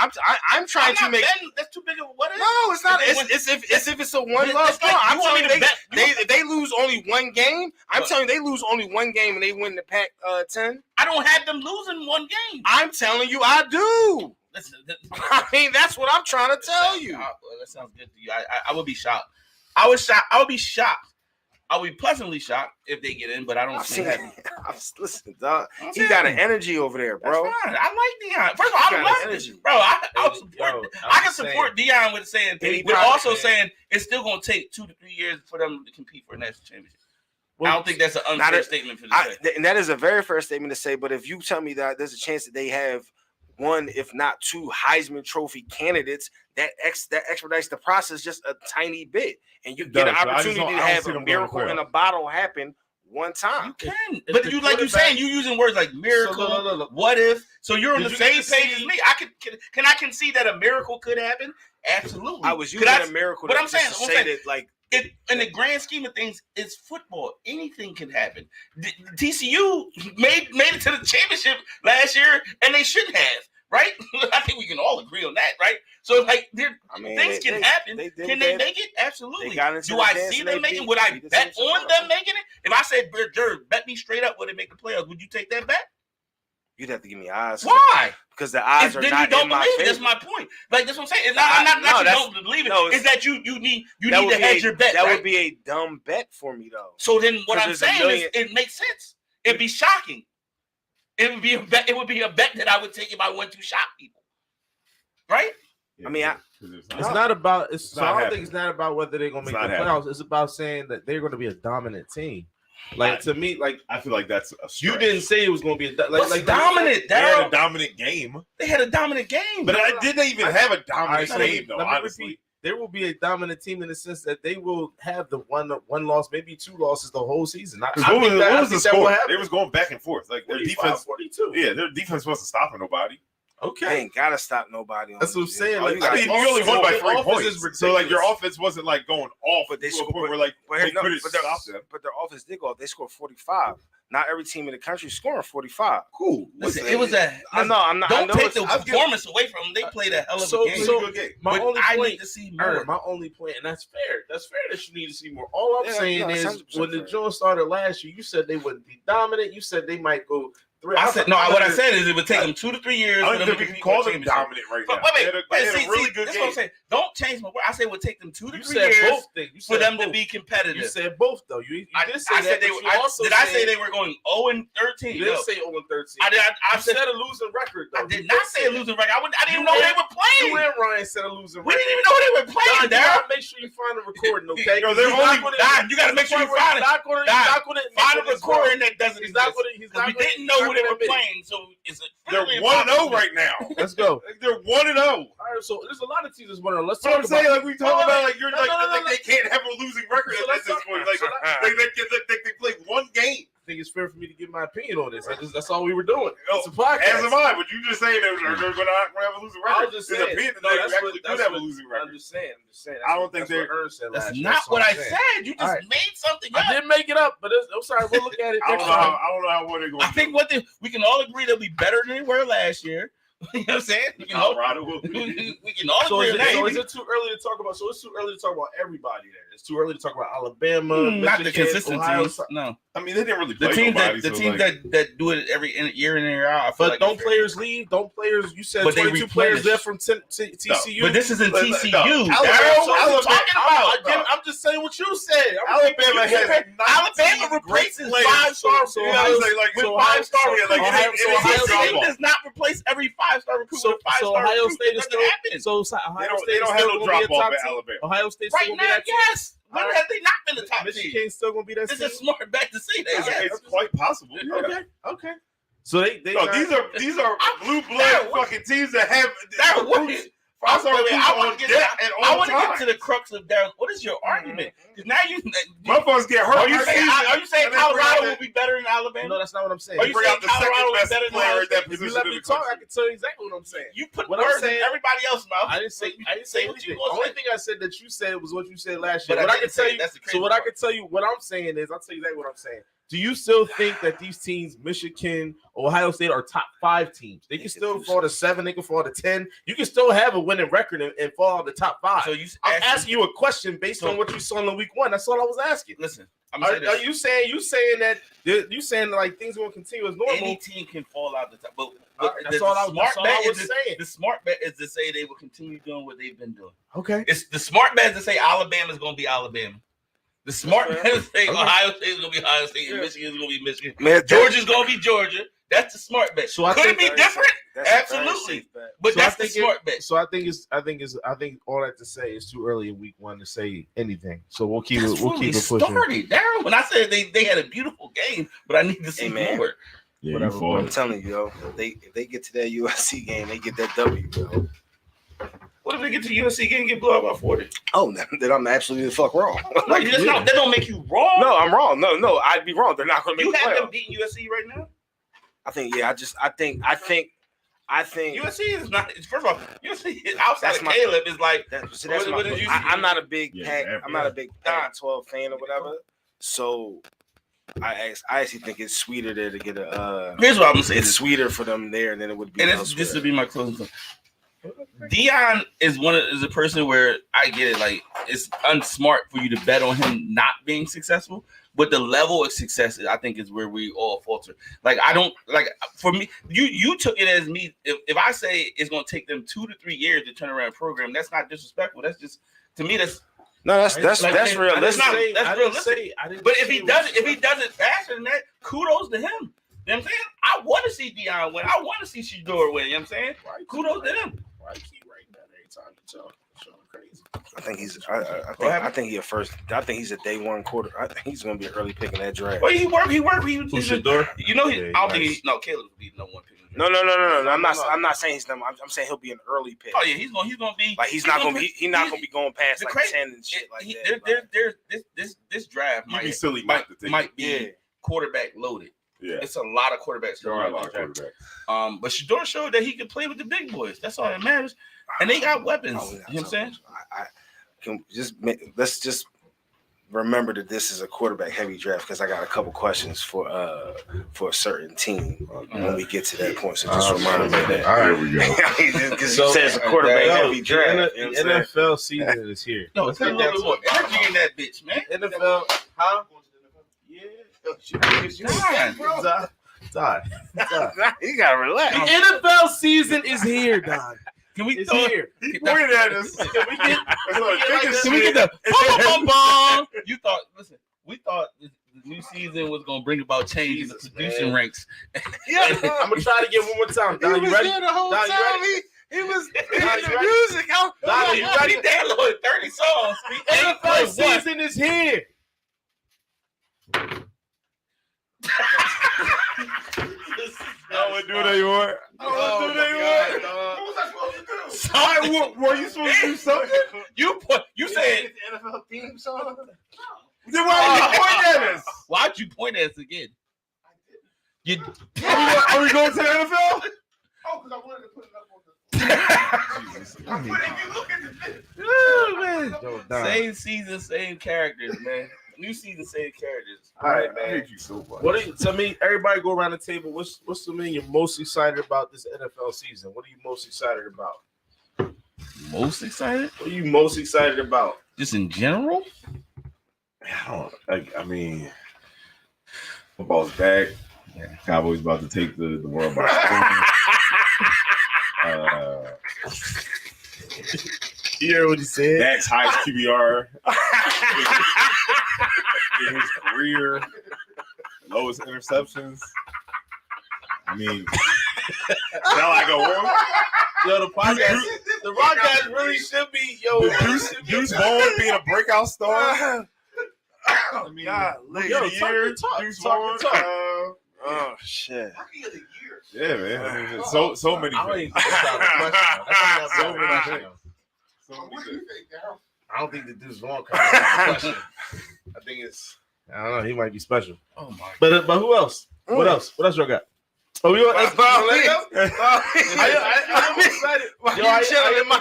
I'm trying to make. That's too big of a what if. No, it's not. It's if it's a 1 loss. I'm telling you, they lose only 1 game. I'm telling you, they lose only 1 game and they win the Pac-10. I don't have them losing 1 game. I'm telling you, I do. I mean, that's what I'm trying to tell you. That sounds good to you. I would be shocked. I would be shocked. I would be pleasantly shocked if they get in, but I don't see that. Listen, dog. He got an energy over there, bro. That's fine. I like Deion. First of all, I love energy, bro. I can support Deion with saying, but also saying it's still going to take 2 to 3 years for them to compete for a national championship. I don't think that's an unfair statement for to say. And that is a very fair statement to say. But if you tell me that there's a chance that they have 1, if not 2, Heisman Trophy candidates, that expedites the process just a tiny bit, and you get an opportunity to have a miracle in a bottle happen one time. You can, but like you're saying, you using words like miracle. So what if? So you're on the same page as me. Can I concede that a miracle could happen? Absolutely. I was using a miracle. But I'm saying that like. In the grand scheme of things, it's football. Anything can happen. TCU made it to the championship last year, and they should have, right? I think we can all agree on that, right? So, like, things can happen. Can they make it? Absolutely. Do I see them making? Would I bet on them making it? If I said, Jared, bet me straight up, would they make the playoffs? Would you take that bet? You'd have to give me odds. Why? Because the odds are not in my favor. That's my point. Like, that's what I'm saying. It's not you don't believe it. It's that you need to hedge your bet. That would be a dumb bet for me, though. So then what I'm saying is it makes sense. It'd be shocking. It would be a bet. It would be a bet that I would take if I went to shock people. Right? I mean, it's not about. So I don't think it's not about whether they're gonna make the playoffs. It's about saying that they're going to be a dominant team. Like to me, like I feel like that's a stretch. You didn't say it was going to be like dominant. They had a dominant game. They had a dominant game, but I didn't even have a dominant game though. Honestly, there will be a dominant team in the sense that they will have the one loss, maybe 2 losses the whole season. What was the score? They was going back and forth. Like their defense, 42. Yeah, their defense wasn't stopping nobody. Okay, they ain't gotta stop nobody. That's what I'm saying. Like, I mean, you only won by 3 points, so like your offense wasn't like going off. But they scored. But their offense did go off. They scored 45. Not every team in the country is scoring 45. Cool. Listen, it was a. I'm not. Don't take the performance away from them. They played a hell of a game. So my only point, need to see more. My only point, and that's fair. That's fair that you need to see more. All I'm saying is, when the Jones started last year, you said they wouldn't be dominant. You said they might go I said no. What I said is it would take them 2 to 3 years. I for don't them think to we can call them championship. dominant right now. But wait, They had a really good that's game. what I'm saying. Don't change my word. I said it would take them 2 to You 3 said years both things. You for said them both. to be competitive. You said both though. You I did say I that. said they but were. you also Did I said- say they were going 0-13? You didn't say 0-13. I You said said a losing record though. I did You not say a that. losing record. I didn't even You know and- they were playing. You and Ryan said a losing We record. didn't even know they were playing, You Daryl. gotta make sure you find the recording, okay? Yo, they're He's only- not gonna- Don, you gotta make sure you find it. He's not gonna. Don, He's not gonna Find a admit it's recording wrong. that doesn't He's not exist. gonna. He's Because not we gonna. didn't he's know not who they gonna were admit it. playing, so it's They're fairly 1-0 impossible. right now. Let's go. They're 1-0. All right, so there's a lot of teams that's 1-0. Let's So talk I'm saying, about. like we talk about, like you're No, like, no, no, like no. they can't have a losing record So at let's this talk- point. Like so they played one game. I think it's fair for me to give my opinion on this. That's all we were doing. Oh, It's a podcast. As am I, but you just saying they're going to have a losing I record. was just It's saying. opinion that No, they that's actually what- could that's have a what- losing I'm record. just saying. I don't think that's what they're- Ern said That's last year. not all what I'm I saying. said. You just All right. made something I up. didn't make it up, but I'm sorry. We'll look at it. I don't next know time. how what they're going I to think we can all agree they'll be better than they were last year. You know what I'm saying? We can all, Colorado will be. we can all So agree is, on it, that. so is it too early to talk about? So it's too early to talk about everybody. Then it's too early to talk about Alabama, Not the Michigan, consistent Ohio. teams. No, I mean, they didn't really the play teams nobody. that so, like, that do it every year in and year out. I feel But like don't it's players leave? Don't players? You said But they 22 players replenish. there from TCU. But this isn't No, TCU. Alabama- Daryl, what are you talking about? I'm just saying what you said. Alabama has 19 Alabama great replaces players. 5-star. So You know, Ohio- it's like with so 5-star, Ohio- yeah, like so Ohio- it so is Ohio a drop State off. does not replace every 5-star recruit So, with a 5-star Ohio recruit. State is That still. doesn't happen. So Ohio They don't State is have still no gonna be a drop off top at team? Alabama. Ohio State still Right gonna be now, that team? yes. When have they not been the top team? Michigan's still gonna be that This team. is a smart bet to say that. Yes. It's quite possible. Yeah. Okay. So they No, not- these are blue blood Daryl, fucking teams that have Daryl, what recruits. is- I saw Wait, recruits I on want to deck get at I all want to get times. to the crux of Daryl. What is your argument? Because now you Motherfuckers get hurt. are you this saying season, and they bring Colorado out will that- be better than Alabama? No, that's not what I'm saying. Are you bring saying out the second Colorado is best better than player Ohio at that State? If you position let in me the talk, I country. can tell you exactly what I'm saying. You put What I'm words in saying- everybody else's mouth. I didn't say You anything. what you The gonna only say. thing I said that you said was what you said last year. But I What I didn't can tell say you, that's the crazy so what I part. can tell you, what I'm saying is, I'll tell you exactly what I'm saying. Do you still think that these teams, Michigan, Ohio State, are top 5 teams? They can still fall to 7. They can fall to 10. You can still have a winning record and fall in the top 5. So you I'm asking you a question based on what you saw in the week 1. That's all I was asking. Listen, I'm gonna say Are this. you saying that you saying like things will continue as normal? Any team can fall out the top, but That's the all I smart bet was is saying. the smart bet is to say they will continue doing what they've been doing. Okay. It's the smart bet is to say Alabama's going to be Alabama. The smart bet is to say Okay. Ohio State is going to be Ohio State and Yeah. Michigan is going to be Michigan. Man, Georgia's going to be Georgia. That's the smart bet. So I Could it think- be different? That's a very Absolutely. safe bet. But So I that's the think smart bet. So I think all that to say is too early in week 1 to say anything. So we'll keep That's it. We'll when keep we it pushing. started, Daryl. When I said they had a beautiful game, but I need to see Hey, man. more. Yeah, Whatever, you fall. I'm telling you, yo, if they get to that USC game, they get that W, yo. What if they get to USC game and get blown out by 40? Oh, then I'm absolutely the fuck wrong. Like, that don't make you wrong. No, I'm wrong. No, I'd be wrong. They're not going to You make the have them playoffs. beating USC right now. I think, yeah. I think USC is not. First of all, USC outside That's of my- Caleb is like. that's What did you see? I'm not a big Yeah, Pac. yeah, I'm not a yeah. big Pac-12 fan or whatever. So I actually think it's sweeter there to get a. Here's what I'm gonna say. It's sweeter for them there than it would be. And this elsewhere. would be my closing thought. Dion is a person where I get it. Like, it's unsmart for you to bet on him not being successful. But the level of success, I think, is where we all falter. Like, I don't like. For me, you took it as me. If I say it's going to take them 2 to 3 years to turn around a program, that's not disrespectful. That's just, to me, that's. No, that's Like, that's real. that's That's not- not. that's realistic. But if he does it faster than that, kudos to him. You know what I'm saying? I want to see Dion win. I want to see Shedeur win. You know what I'm saying? Kudos to him. Why you keep writing that every time you talk? Showing crazy. I think he's. I think he's a first. I think he's a day 1 quarter. I think he's going to be an early pick in that draft. Well, he worked. Who's Shedeur? You know, Yeah, I don't think nice. he. No, Caleb would be no one pick. No. I'm not saying he's number. I'm saying he'll be an early pick. Oh yeah, he's gonna be Like he's not going to be. He's not going to be going past the like crazy- 10 and shit like that. There's this draft You'd be silly not to take it. might be Yeah. quarterback loaded. Yeah, It's a lot of quarterbacks. there are a going lot of in this draft. quarterbacks. But Shedeur showed that he could play with the big boys. That's all that matters. And they got weapons. Oh, You know what I'm saying? I can let's just remember that this is a quarterback heavy draft because I got a couple questions for a certain team when we get to that point. So just remind me of that. All Here right. we go. Because So- you said it's a quarterback Yo, heavy draft. The You know what I'm saying? NFL season is here. No, it's a little bit more energy in that bitch, man. NFL, huh? Yeah. Nah. Todd. You gotta relax. The NFL season is here, Don. Can we It's throw here. He pointed at us. Can we get Can we get the bum? You thought? Listen, we thought the new season was gonna bring about change in the Jesus, producing man. ranks. I'm gonna try to get one more time. Don, you ready? the whole Don, you ready? He was Don, you ready? music. Don, you ready? He downloaded 30 songs. The NFL season is here. I would do that you want. Oh, do that you want. What was I supposed to do? Sorry, were you supposed to do something? You said, the NFL theme song. Then why would you point at us? why'd you point at us again? You Are we going to the NFL? Oh, because I wanted to put it up on the. Jesus. But if you look at the oh, man. Yo, Don. Same season, same characters, man. New season, same characters. All right, I man. hate you so much. What are you, to me, everybody go around the table. What's something you're most excited about this NFL season? What are you most excited about? Most excited? What are you most excited about? Just in general? I mean, football's back. Cowboys about to take the world by storm. You hear what he said? Dak's highest QBR in his career, lowest interceptions. I mean, sound like a war. Yo, the podcast really should be, yo. Deuce Vaughn being a breakout star. I mean, Yo, talk. Oh shit. Rookie of the year. yeah, man. I mean, so many I don't things. even think that's So a many question. things. So What many do you things. think, Darryl? I don't think the dude's wrong. Question. I think it's. I don't know. He might be special. Oh my But who else? What else? What else y'all got? Oh, we want. I'm excited. Yo, I am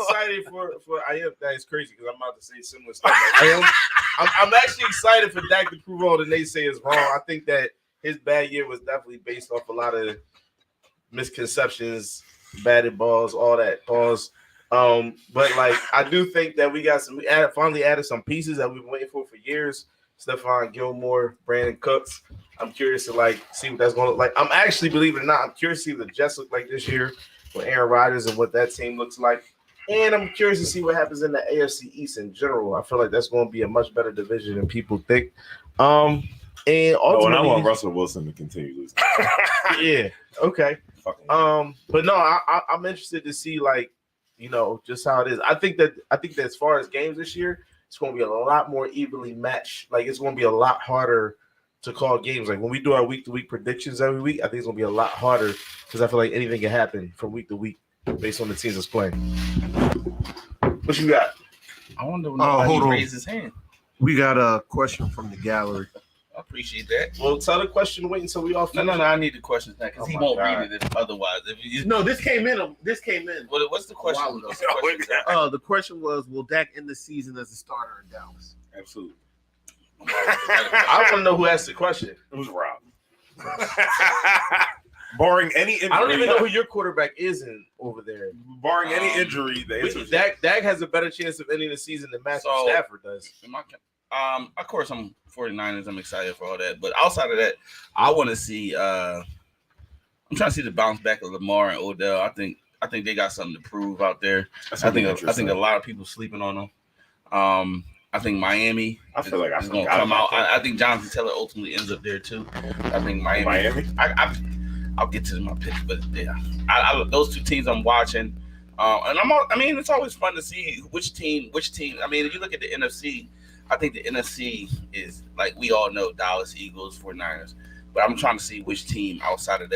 excited for. I am. That is crazy because I'm about to say similar stuff. Like, I'm actually excited for Dak to prove all the naysayers wrong. I think that his bad year was definitely based off a lot of misconceptions, batted balls, all that balls. But like I do think that we finally added some pieces that we've been waiting for years. Stephon Gilmore, Brandon Cooks. I'm curious to see what that's going to look like. I'm actually, believe it or not, I'm curious to see what the Jets look like this year with Aaron Rodgers and what that team looks like. And I'm curious to see what happens in the AFC East in general. I feel like that's going to be a much better division than people think. And And ultimately, I want Russell Wilson to continue losing. yeah, okay. But no, I'm interested to see just how it is. I think that as far as games this year, it's going to be a lot more evenly matched. Like it's going to be a lot harder to call games. Like when we do our week-to-week predictions every week, I think it's going to be a lot harder because I feel like anything can happen from week to week based on the teams that's playing. What you got? I wonder when hold nobody on. raised his hand. We got a question from the gallery. I appreciate that. Well, tell the question. Wait until we all No, finish. I need the questions now because Oh he my won't God. read it if otherwise. If you, No, this came in. what's the question? while ago. What's the question? The question was, will Dak end the season as a starter in Dallas? Absolutely. I want to know who asked the question. It was Rob. Barring any injury, I don't even know who your quarterback is over there. barring any injury, the answer is Dak has a better chance of ending the season than Matthew So- Stafford does. Of course, I'm 49ers. I'm excited for all that. But outside of that, I want to see. I'm trying to see the bounce back of Lamar and Odell. I think they got something to prove out there. That's I gonna be think a interesting. lot of people sleeping on them. I think Miami. I feel like I is going to forgot come about out. that. I think Jonathan Taylor ultimately ends up there too. I think Miami. I'll get to my pick, but yeah, I those two teams I'm watching, and it's always fun to see which team. I mean, if you look at the NFC, I think the NFC is like we all know Dallas, Eagles, 49ers, but I'm trying to see which team outside of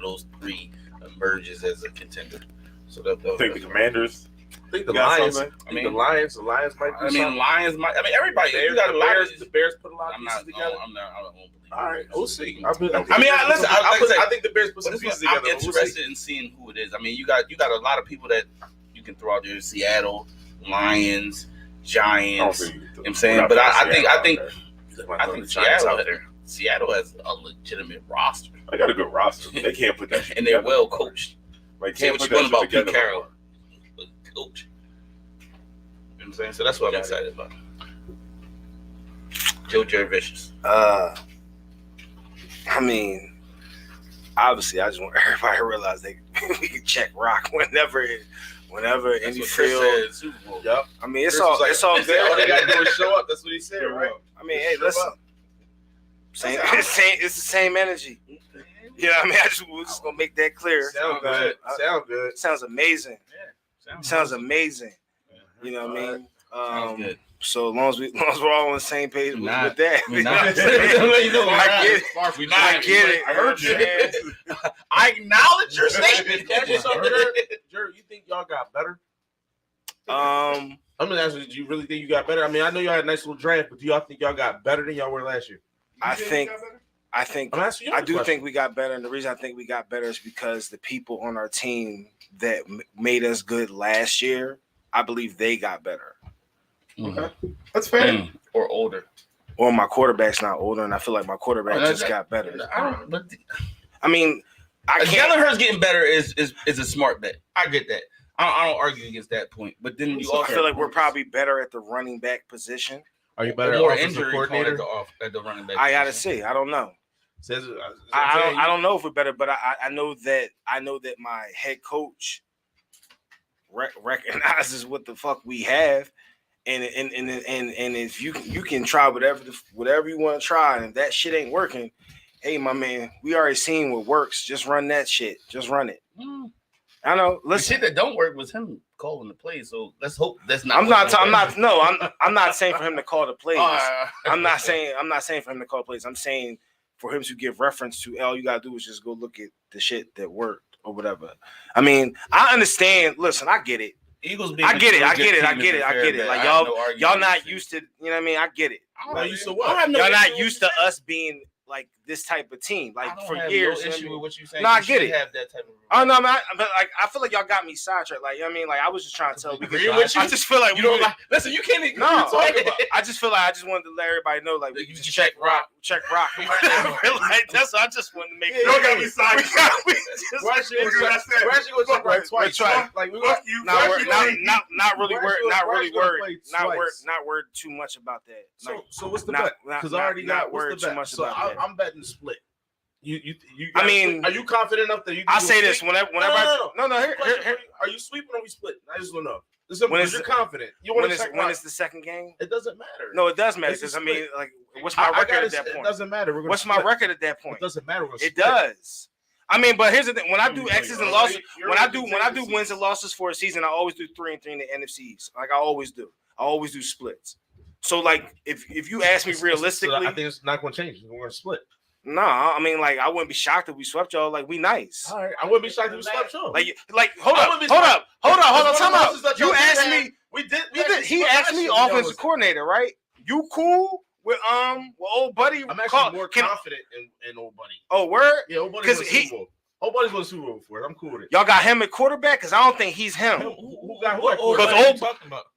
those three emerges as a contender. So I think the Commanders. I think the got Lions. something? I mean, the Lions might. Do something. Lions might. I mean, everybody. Bears, you got a lot of. the Bears put a lot of I'm pieces not. together. I'm not. I don't believe. All right, we'll see. I think the Bears put some pieces together. I'm interested in seeing who it is. I mean, you got a lot of people that you can throw out there: Seattle, Lions, Giants. You know what I'm saying, but I think Seattle has a legitimate roster. I got a good roster. They can't put that shit and they're together. well coached. Like, Say what put you want that about shit Pete together. Carroll, but coach. You know what I'm saying? So that's what I'm excited about. Joe Vicious. I mean, obviously, I just want everybody to realize that we can check Rock whenever Indy Field. Super Bowl. Yep. I mean, it's Chris all was like, it's all he said, all they good. gotta do is show up. That's what he said, right? I mean, hey, Show listen, up. it's the same energy. You know what I mean? We're just gonna make that clear. Sound good. Sound good. Sounds amazing. Sounds amazing. You know what I mean? Sounds good. So as long as we're all on the same page with that, We're not. I get it. We're not. I get it. I heard you. Man. I acknowledge your statement. Jared, you think y'all got better? Um, I'm gonna ask you, do you really think you got better? I mean, I know y'all had a nice little draft, but do y'all think y'all got better than y'all were last year? I think I'm asking you. I do think we got better, and the reason I think we got better is because the people on our team that made us good last year, I believe they got better. Okay, that's fair. Or older. Or my quarterback's not older, and I feel like my quarterback just got better. I mean, I can't. Jalen Hurts getting better is a smart bet. I get that. I don't argue against that point. But then you also I feel like we're probably better at the running back position. Are you better more at offensive injury coordinator? at the running back. I gotta position. see. I don't know. Says, I don't know if we're better, but I know that my head coach recognizes what the fuck we have, and if you can try whatever you want to try, and if that shit ain't working, hey my man, we already seen what works. Just run that shit. Just run it. I know. The Listen, shit that don't work was him calling the play. So let's hope that's not. I'm not saying for him to call the plays. I'm not saying for him to call plays. I'm saying for him to give reference to all you gotta do is just go look at the shit that worked or whatever. I mean, I understand. Listen, I get it. Eagles. I get it. Like y'all not used to. You know what I mean? I get it. Not used to what? Y'all not used to us being like this type of team. Like for years. No issue with what you saying. No, I get it. Have that type of Oh no, man! But like, I feel like y'all got me sidetracked. Like, you know what I mean, like, I was just trying to tell because I just feel like you don't like. Listen, you can't even talk talk about. I just feel like I just wanted to let everybody know, like, you just check Rock. Like that's. I just wanted to make. You don't got me sidetracked. Why should we go check Rock twice? Like, not really worried too much about that. So what's the bet? Because I already got what's the bet. So I'm betting split. You I mean, are you confident enough that you? I say this whenever. No. Here. Are you sweeping or we split? I just don't know. When you're confident, you want to check when it's the second game. It doesn't matter. No, it does matter because I mean, like, what's my record at that point? It doesn't matter. What's my record at that point? It doesn't matter. It does. I mean, but here's the thing: when I do X's and losses, when I do wins and losses for a season, I always do 3-3 in the NFC East. Like I always do. I always do splits. So like, if you ask me realistically, I think it's not going to change. We're going to split. No, I mean, like, I wouldn't be shocked if we swept y'all. Like, we nice. All right, I wouldn't be shocked if we swept y'all. Like, hold up. Time out. You asked me. We did. He asked me offensive coordinator, right? You cool with old buddy? I'm actually more confident in old buddy. Oh, word? Yeah, old buddy's going to Super Bowl. Old buddy's going to Super Bowl for it. I'm cool with it. Y'all got him at quarterback because I don't think he's him. Who got who? Because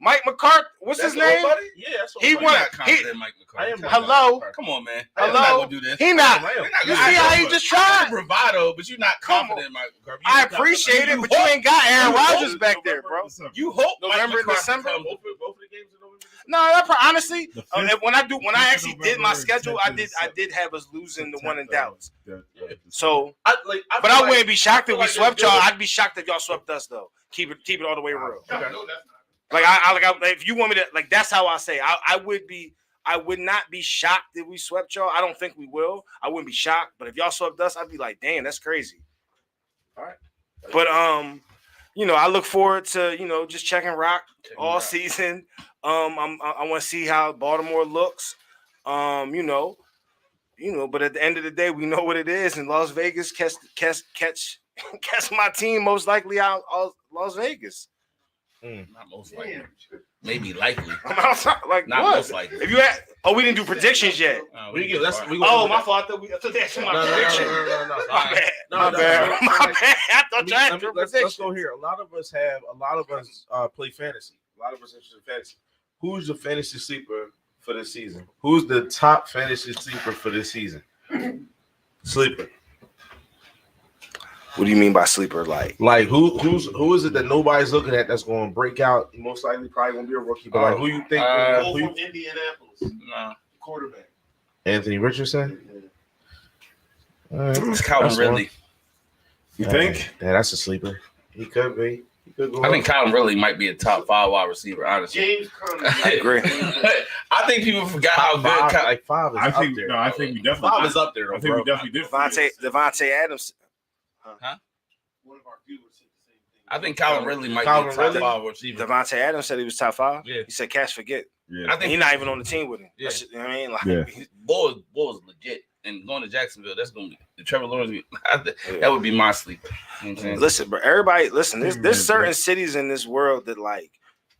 Mike McCarthy. What's his name? Yeah, that's he won. Mike McCarthy. Hello. Come on, man. Hello. He not. You see how he just tried? Bravado, but you're not confident in Mike McCarthy. I appreciate it, but you ain't got Aaron Rodgers back there, bro. You hope November and December. Both of the games in November. No, honestly, when I actually did my schedule, I did have us losing the one in Dallas. So, but I wouldn't be shocked if we swept y'all. I'd be shocked if y'all swept us though. Keep it all the way real. Okay. Like if you want me to, like, that's how I say. I would not be shocked if we swept y'all. I don't think we will. I wouldn't be shocked, but if y'all swept us, I'd be like, damn, that's crazy. All right. But I look forward to just checking Rock all season. I want to see how Baltimore looks. But at the end of the day, we know what it is. And Las Vegas catch my team most likely out Las Vegas. Not most likely. Maybe likely. Like not what? Most likely. If you we didn't do predictions yet. My fault. I thought that's my prediction. No. My bad. I thought you had your Let's prediction. go here. A lot of us play fantasy. A lot of us interested in fantasy. Who's the fantasy sleeper for this season? Who's the top fantasy sleeper for this season? Sleeper. What do you mean by sleeper? Like who is it that nobody's looking at that's going to break out? Most likely, probably going to be a rookie. But like, who you think? From Indianapolis. No. Quarterback. Anthony Richardson. All right. It's Calvin That's Ridley. You think? Yeah, that's a sleeper. He could be. He could go I think Kyler Ridley might be a top 5 wide receiver, honestly. James Conner. I agree. I think people forgot how good five, like 5 is I up think there. no. I think we definitely. 5 is up there. I think we definitely did. Devontae Adams. One of our viewers said the same thing. I think Kyler Ridley might Calvin be a top Ridley? 5 receiver. Devontae Adams said he was top 5. Yeah. He said, "Cash forget." Yeah. I think He's not even on the team with him. Yeah. You know what I mean? Like, Yeah. Bull is legit. And going to Jacksonville, that's going to be Trevor Lawrence. That would be my sleeper. You know what I'm saying? listen, but everybody, listen. There's certain cities in this world that like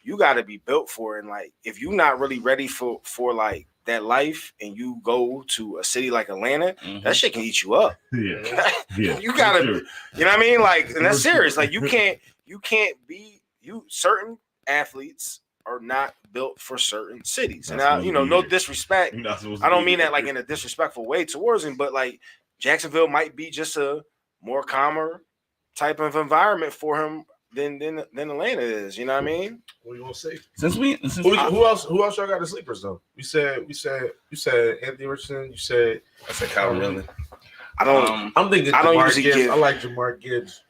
you got to be built for, and like if you're not really ready for like that life, and you go to a city like Atlanta, that shit can eat you up. Yeah. Yeah. You gotta, For sure. you know what I mean? Like, and that's serious. Like, you can't be certain athletes are not built for certain cities. And now, no disrespect. You're not supposed I to don't be mean that there. like in a disrespectful way towards him, but like Jacksonville might be just a more calmer type of environment for him than Atlanta is. You know what I mean? What you gonna say? Who Who else y'all got the sleepers though? You said Anthony Richardson. You said I said Kyler Ridley. I don't. I'm thinking. I don't Jamar usually Gibbs. give- I like Jamar Gibbs.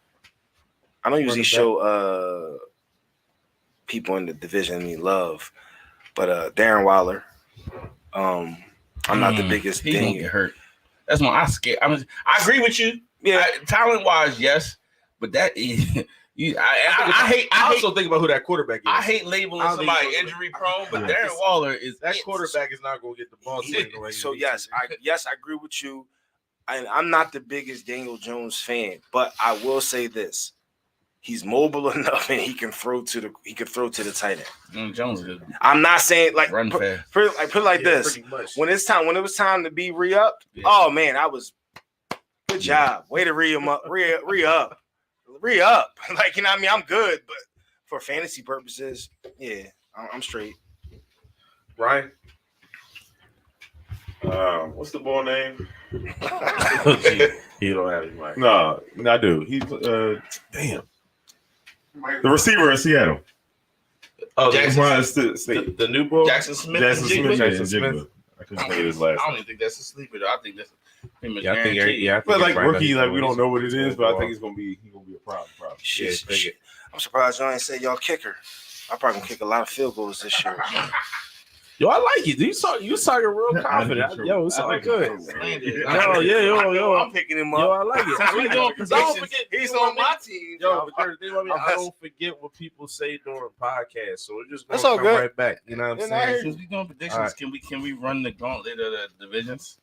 I don't usually Running back. show people in the division any love, but Darren Waller. I'm not the biggest He's gonna thing. get hurt. That's why I scared. I agree with you. Yeah, Talent wise, yes, but that is. I hate. I also think about who that quarterback is. I hate labeling I don't think somebody so. injury prone, but Yeah. Darren Waller is that quarterback is not going to get the ball. So yes, I agree with you. I'm not the biggest Daniel Jones fan, but I will say this: he's mobile enough and he can throw to the tight end. Jones is good. I'm not saying like Run put fast. it like this. When it was time to be re-upped, oh man, I was good job. Way to re-up. Like, you know what I mean? I'm good, but for fantasy purposes, yeah, I'm straight. Ryan. What's the ball name? He don't have his mic. No, I do. He's damn. The receiver in Seattle. Oh, Jackson- State. the new ball. Jackson Smith. Jackson Smith. Jackson Jigba. Smith. I couldn't say his last I don't name. even think that's a sleeper. Though. I think that's pretty much Yeah, I think. guaranteed. Yeah, I think But like it's right rookie, now. like we don't know what it is, but I think he's gonna be a problem. Probably. Shit. I'm surprised y'all ain't say y'all kicker. I'm probably gonna kick a lot of field goals this year. Yo, I like it. You talking real confident. Yo, it's all good. Yo, I'm picking him Yo, up. I like it. Since we doing Because I don't predictions, forget. He's on my team. Yo, but the thing about me, I don't forget what people say during podcasts, so we're just That's gonna all come good. right back. You know what I'm Yeah, I hear saying? Since we doing predictions, All right. can we run the gauntlet of the divisions?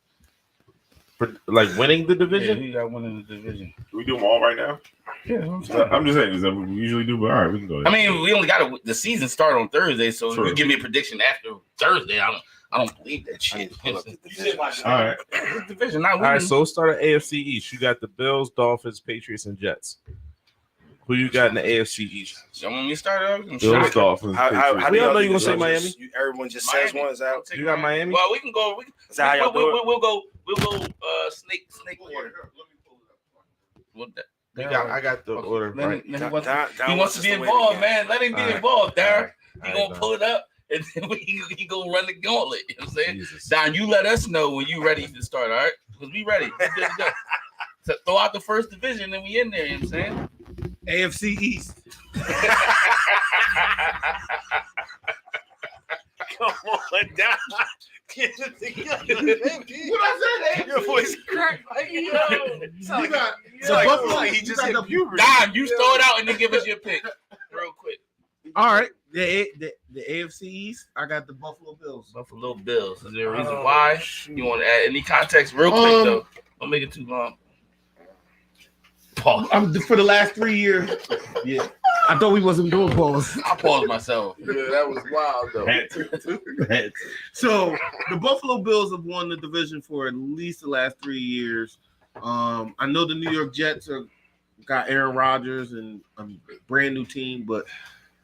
Like winning the Yeah, division. who got one in the division? We do them all right now. Yeah, I'm just saying, is that what we usually do? But all right, we can go. I mean, we only got the season start on Thursday, so if True. you give me a prediction after Thursday, I don't believe that I shit. need to pull up the You division. said my all right. The division, not All right, winning. so let's start at AFC East. You got the Bills, Dolphins, Patriots, and Jets. Who you got in the AFC East? So when we start out, I'm Bills, Dolphins. How Patriots. do We all y'all know do you gonna this? say Y'all Miami. just- everyone just says one. Is that You got Miami? Well, we can go. is that how y'all do it? We'll go. Snake order. What the- I got the order right. He wants to wants be involved, man. Let him be All right. involved, Darren. All He right, gonna pull it up, and then he gonna run the gauntlet. You know what I'm saying? Jesus. Don, you let us know when you ready to start, all right? Because we ready. We good to go. So throw out the first division, and we in there. You know what I'm saying? AFC East. Come on, down. Get it together, baby. What I said? Your voice cracked like yo. You got It's like, Buffalo. he You just got hit the- puberty. Don, you throw it out and then give us your pick real quick. All right, the AFC East. I got the Buffalo Bills. Buffalo Bills. Is there a reason why? You want to add any context real quick though? Don't make it too long. Pause. For the last 3 years. Yeah, I thought we wasn't doing polls. I paused myself. Yeah, that was wild though. Had to. So the Buffalo Bills have won the division for at least the last 3 years. I know the New York Jets got Aaron Rodgers and a brand new team, but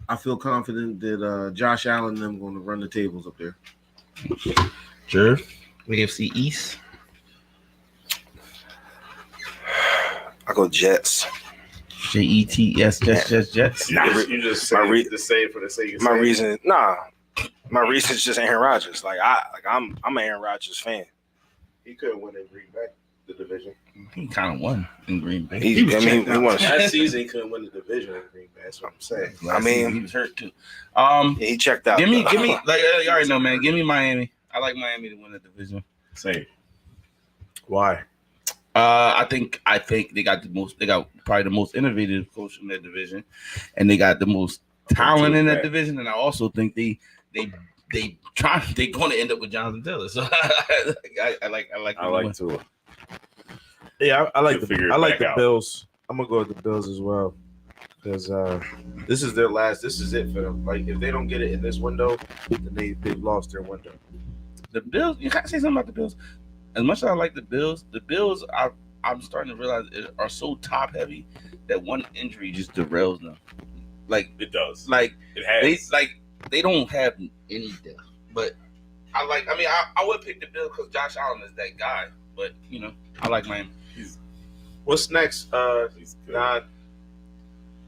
I feel confident that Josh Allen and them going to run the tables up there. Sure. AFC East. I go Jets. Jets. Nah, You just my say re- the same for the sake of My saying. reason, my reason is just Aaron Rodgers. I'm an Aaron Rodgers fan. He couldn't win in Green Bay. the division. He kind of won in Green Bay. He won. Last season, he couldn't win the division in Green Bay. That's what I'm saying. Last season, he was hurt too. He checked out. Give me, like you already know, man. Give me Miami. I like Miami to win the division. Same. Why? I think they got the most. They got probably the most innovative coach in that division, and they got the most talent in that division. And I also think they're going to end up with Jonathan Taylor. So I like Tua. Yeah, I like He'll the Bills. I'm gonna go with the Bills as well because this is their last. This is it for them. Like if they don't get it in this window, then they've lost their window. The Bills. You gotta say something about the Bills. As much as I like the Bills I'm starting to realize are so top heavy that one injury just derails them. Like It does. like It has. they don't have any depth. But I would pick the Bills because Josh Allen is that guy. But I like Miami. What's next? He's good. Not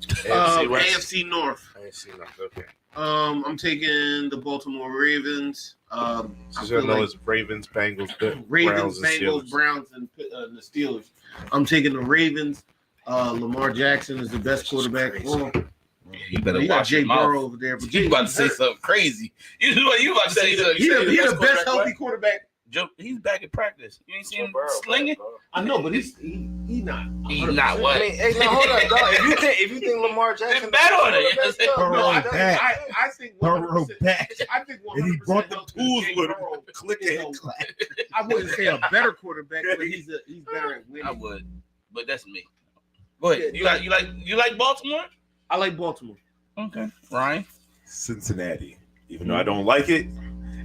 AFC West. AFC North. AFC North. Okay. I'm taking the Baltimore Ravens. So you know it's Ravens, Bengals, Ravens, Browns, and Bengals, Steelers. Browns, and the Steelers. I'm taking the Ravens. Lamar Jackson is the best quarterback. Well, You better you got watch Jay your mouth. Burrow over there, but You Jay about to say hurt. something crazy. You about to say something. He's the best quarterback, healthy what? quarterback. Joe, he's back in practice. You ain't seen him Burrow, slinging? bro. I know, but he's not. He's not what? I mean, hey, now hold up, dog. If you think Lamar Jackson, Bet on it. No, I back. think Burrow 100%. back. I think 100%. And he brought the healthy. tools Jay with him. Burrow Click is it. I wouldn't say a better quarterback, but he's better at winning. I would, but that's me. Go ahead. You like Baltimore? I like Baltimore. Okay, Ryan. Cincinnati. Even though I don't like it.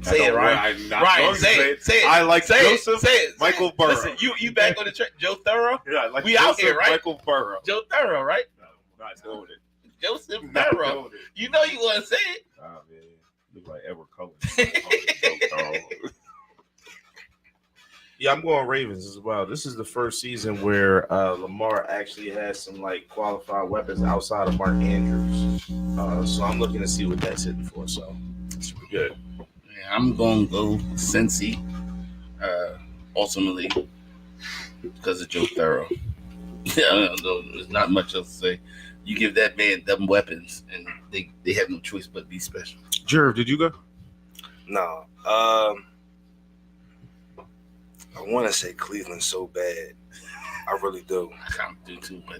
Say it, Ryan. I'm not Ryan, going to say it. Say it. I like Say it. Joseph Say it. Michael Burrow. Listen, you back on the track, Joe Thorough. Yeah, I like We out Joseph here, right? Michael Burrow. Joe Thorough, right? No, I'm not doing it. Joseph Not Thorough. doing it. You know you want to say it. Oh, man. Look like Edward Cullen. Yeah, I'm going Ravens as well. This is the first season where Lamar actually has some like qualified weapons outside of Mark Andrews. So I'm looking to see what that's hitting for. So it's pretty good. Yeah, I'm going to go Cincy. Ultimately, because of Joe Thorough. Yeah, there's not much else to say. You give that man them weapons, and they have no choice but be special. Jerv, did you go? No. I want to say Cleveland so bad. I really do. I kind of do too, but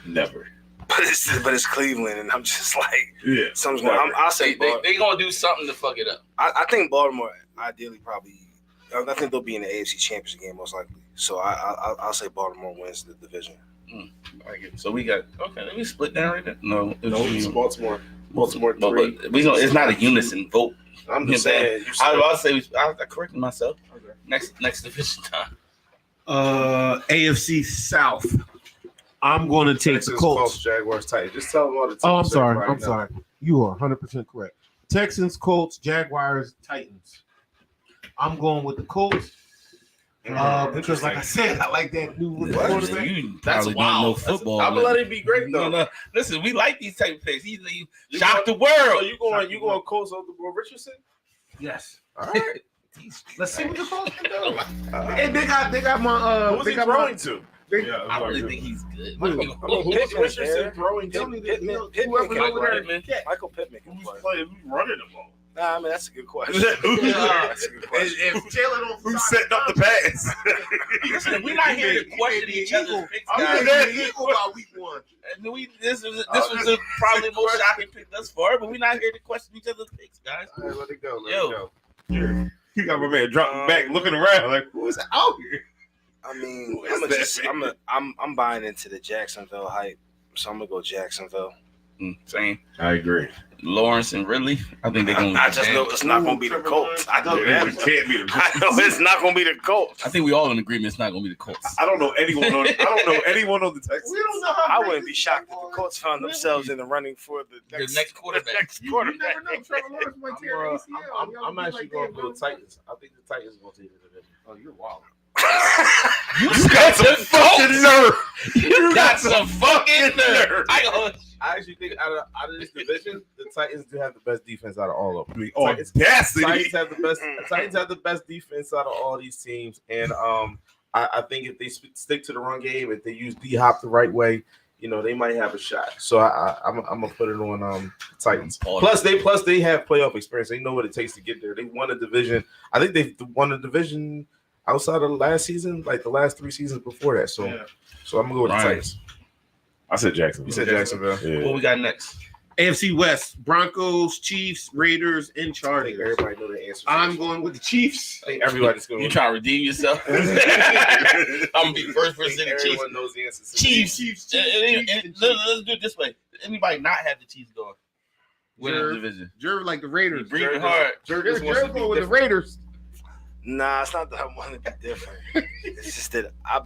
Never. But it's Cleveland, and I'm just like, Yeah. something's going. I'll say they gonna do something to fuck it up. I think Baltimore ideally probably. I think they'll be in the AFC Championship game most likely. So I'll say Baltimore wins the division. So we got Let me split down right there. No, It's Baltimore. Baltimore But 3. it's not a unison vote. I'm just saying. I was about to say I corrected myself. Okay. Next division time. AFC South. I'm going to take the Texans, Colts. Jaguars, Titans. Just tell them all the teams. Oh, I'm so sorry. everybody I'm knows. sorry. You are 100% correct. Texans, Colts, Jaguars, Titans. I'm going with the Colts. Because, like I said, I like that new quarterback. You That's probably don't wild. know football. I'm gonna let it be great though. No. Listen, we like these type of picks. You shock the So world. you going Colts over Richardson? Yes. All right. Let's see what the Colts can do. And they got my Who's they he got throwing my, to? I really think he's good. Who's Richardson throwing to? whoever's over there. Pittman. Michael Pittman can Who's play. playing? Who's running the ball? Nah, I mean that's a good question. That's a good question. If Taylor don't Who's setting up the pass? Listen, we're not here to question each other's picks, I'm guys. gonna be equal by week one. And this was probably the most shocking pick thus far, but we're not here to question each other's picks, guys. All right, let it go. Let Yo. it go. You got my man dropping back, looking around like, who's out here? I mean, Who is that? I'm buying into the Jacksonville hype, so I'm gonna go Jacksonville. Same. I agree. Lawrence and Ridley. I think they're going. I just know it's not gonna be the Colts. I know that. It can't be the I know it's not gonna be the Colts. I think we all in agreement. It's not going to be the Colts. I don't know anyone on. I don't know anyone on the Texans. We don't know how I wouldn't be shocked if the Colts found themselves in the running for the next quarterback. You never know. Trevor Lawrence might tear ACL. I'm actually going to go Titans. I think the Titans are going to take the division. Oh, you're wild. You got some fucking nerve. You got some fucking nerve. I actually think out of this division, the Titans do have the best defense out of all of them. Audacity. Titans have the best defense out of all these teams, and I think if they stick to the run game, if they use D-Hop the right way, they might have a shot. So I'm gonna put it on Titans. Plus they have playoff experience. They know what it takes to get there. They won a division. I think they won a division outside of the last season, like the last 3 seasons before that. So I'm gonna go with the Titans. I said Jacksonville. You said Jacksonville. Yeah. What we got next? AFC West: Broncos, Chiefs, Raiders, and Chargers. Everybody know the answer. I'm going with the Chiefs. I think everybody's going. You trying to redeem yourself? I'm gonna be the first person to the Chiefs. Everyone knows the answer. Chiefs. Let's do it this way. Anybody not have the Chiefs going? Win the division. Jerv like the Raiders. Breathing hard. Jerv going with the Raiders. Nah, it's not that I want to be different. It's just that I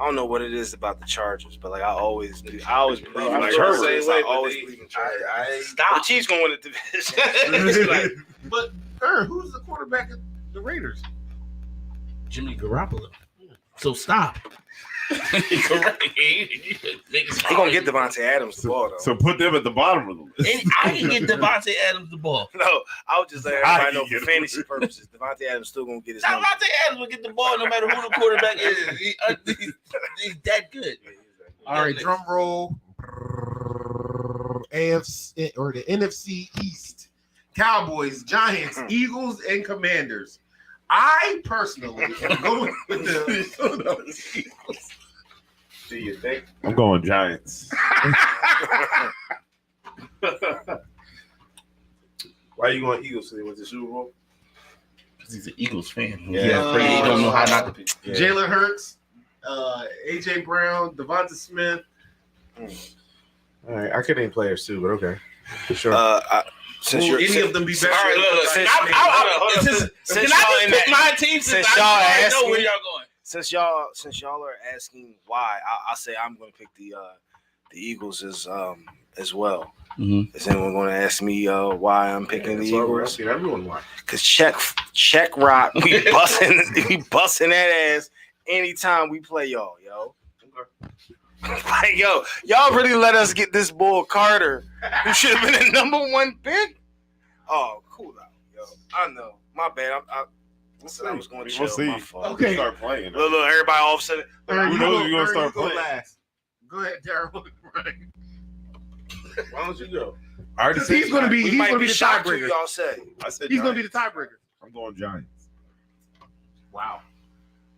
don't know what it is about the Chargers, but like I always believe in the Chargers. I always believe in Chargers. Stop. The Chiefs gonna win the division. But who's the quarterback of the Raiders? Jimmy Garoppolo. So stop. Correct. He gonna get Devontae Adams the ball though. So put them at the bottom of the list. I can get Devontae Adams the ball. No, I would just let everybody know for fantasy purposes, Devontae Adams still gonna get his number. Devontae Adams will get the ball no matter who the quarterback is. He's that good. All right, drum roll. AFC or the NFC East. Cowboys, Giants, Eagles, and Commanders. I personally am going with the Philadelphia Eagles. Do you think? I'm going Giants. Why are you going Eagles? So they went to the Super Bowl? Because he's an Eagles fan. Yeah. He don't know how not to pick. Yeah. Jalen Hurts, AJ Brown, Devonta Smith. All right, I could name players too, but okay, sure. Since Will any of them be better? All right, look. Can I just pick my team since I know where y'all going? Since y'all are asking why, I'll say I'm going to pick the Eagles as well. Mm-hmm. Is anyone going to ask me why I'm picking the Eagles? We're asking everyone why. Because check rock, we busting that ass anytime we play y'all, yo. Like, yo, y'all really let us get this bull Carter, who should have been the number 1 pick. Oh, cool out, yo. I know. My bad. I was going to chill. We'll see. My fault. Okay. Start playing. Look, everybody all of a sudden. Who knows you're going to start playing? Last. Go ahead, Daryl. Why don't you go? I already said He's going to be We the might be shocked what tiebreaker. y'all say. I said He's going to be Giants. the tiebreaker. I'm going Giants. Wow.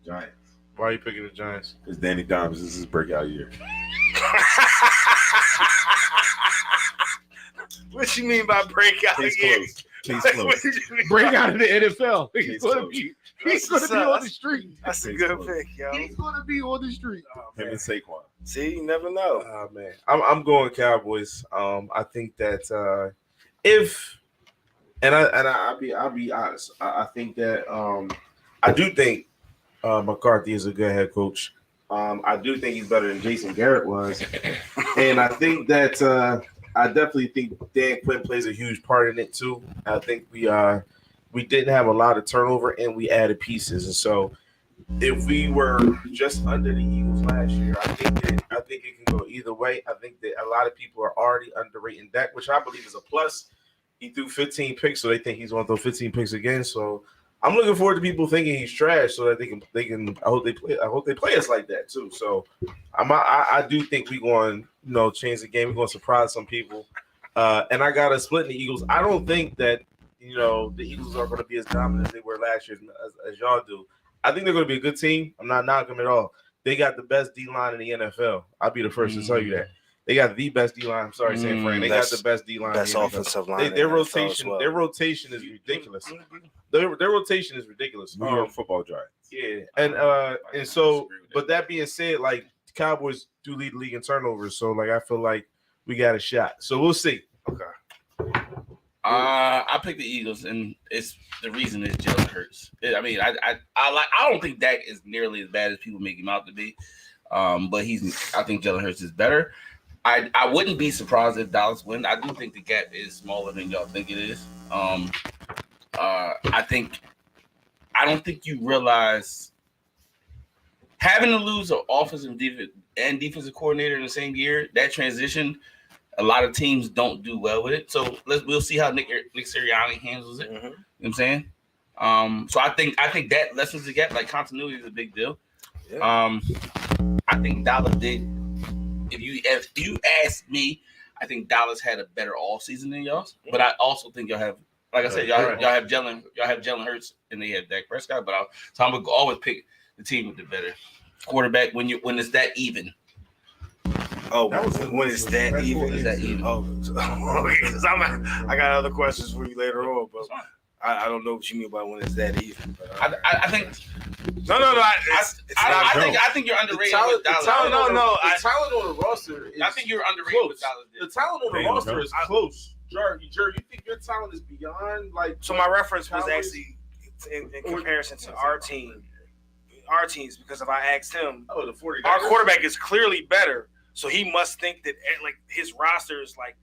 Giants. Why are you picking the Giants? Because Danny Dimes, this is his breakout year. What you mean by breakout Case year? closed. Case What closed. you mean Break by- out of the NFL. He's Case going to closed. be. He's going to be on the street. That's a Case good closed. pick, yo. He's going to be on the street. Him and Saquon. See, you never know. Oh man, I'm going Cowboys. I think that if I'll be honest. I think that I do think McCarthy is a good head coach. I do think he's better than Jason Garrett was, and I think that I definitely think Dan Quinn plays a huge part in it too. I think we didn't have a lot of turnover and we added pieces, and so if we were just under the Eagles last year, I think it can go either way. I think that a lot of people are already underrating Dak, which I believe is a plus. He threw 15 picks, so they think he's going to throw 15 picks again. So I'm looking forward to people thinking he's trash, so that they can. I hope they play us like that too. So I do think we're going change the game. We're going to surprise some people, and I got a split in the Eagles. I don't think that the Eagles are going to be as dominant as they were last year as y'all do. I think they're going to be a good team. I'm not knocking them at all. They got the best D-line in the NFL. I'll be the first to tell you that. They got the best D-line. I'm sorry, San Fran. They got the best D-line. Best offensive line. Their rotation is ridiculous. Their rotation is ridiculous. New York football Giants. Yeah, and so, but that being said, like Cowboys do lead the league in turnovers, so like I feel like we got a shot. So we'll see. Okay. I picked the Eagles, and it's the reason is Jalen Hurts. I mean, I don't think Dak is nearly as bad as people make him out to be, but I think Jalen Hurts is better. I wouldn't be surprised if Dallas win. I do think the gap is smaller than y'all think it is. I don't think you realize having to lose an offensive and defensive coordinator in the same year, that transition. A lot of teams don't do well with it. So we'll see how Nick Sirianni handles it. Mm-hmm. You know what I'm saying? So I think that lessens the gap. Like continuity is a big deal. Yeah. I think Dallas did. If you ask me, I think Dallas had a better all season than y'all. But I also think y'all have, like I said, y'all have Jalen Hurts and they have Dak Prescott. So I'm gonna always pick the team with the better quarterback when it's that even. Oh, when it's that even? Is that even? Oh, because I got other questions for you later on, but I don't know what you mean by when it's that even. But, I think. No. I think you're underrated with Dallas. The talent on the roster is I think you're underrated close. with Dallas. The talent on the roster is close. Jared, you think your talent is beyond like? So my reference was actually in comparison to our teams, because if I asked him, the 40 our quarterback is clearly better, so he must think that like his roster is like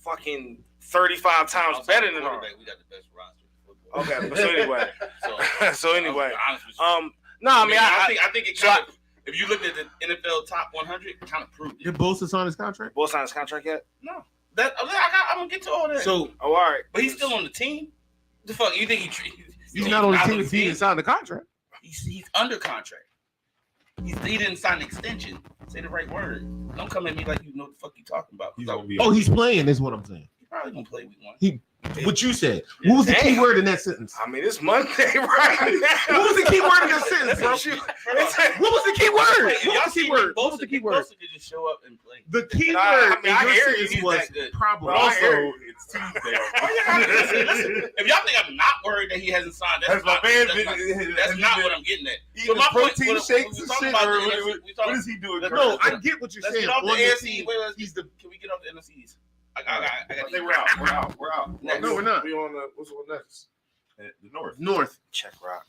fucking 35 times better than ours. We got the best roster. Okay, but so anyway, no, I mean, I think it kind of. If you look at the NFL top 100, it kind of proved it. Did Bosa sign his contract? Bosa signed his contract yet? No, I'm gonna get to all that. So, all right, but he's still on the team. The fuck you think he's not on the team? He didn't sign the contract. He's under contract. He didn't sign an extension. Say the right word. Don't come at me like you know what the fuck you talking about. He's playing. Is what I'm saying. He's probably gonna play week 1. What you said. What was the key word in that sentence? I mean, it's Monday, right? What was the key word in that sentence, bro? What was the key word? What was the key word? What was the key word? Bosa could just show up and play. The key word in your sentence was probably. Also, it's Tuesday. If y'all think I'm not worried that he hasn't signed, that's not what I'm getting at. So my protein shakes and shit. What is he doing? No, I get what you're saying. Get off the NFC. Can we get off the NFCs? We're out. No, we're not. We on what's next? The North. North. Check rock.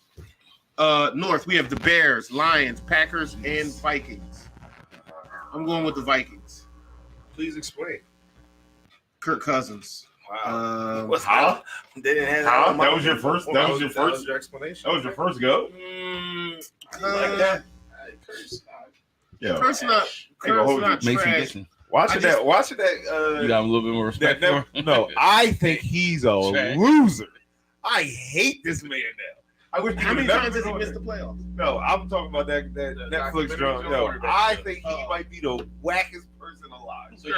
North. We have the Bears, Lions, Packers, and Vikings. I'm going with the Vikings. Please explain. Kirk Cousins. Wow. What's how? They didn't have how? That was your first. That was your explanation. That was your first go. Like that. Yeah. Kurt's not trash. Watching that. You got a little bit more respect for him. No, I think he's a loser. I hate this man now. I wish. How many times has he missed the playoffs? No, I'm talking about that Netflix drama. No, I think he might be the wackest person alive. So you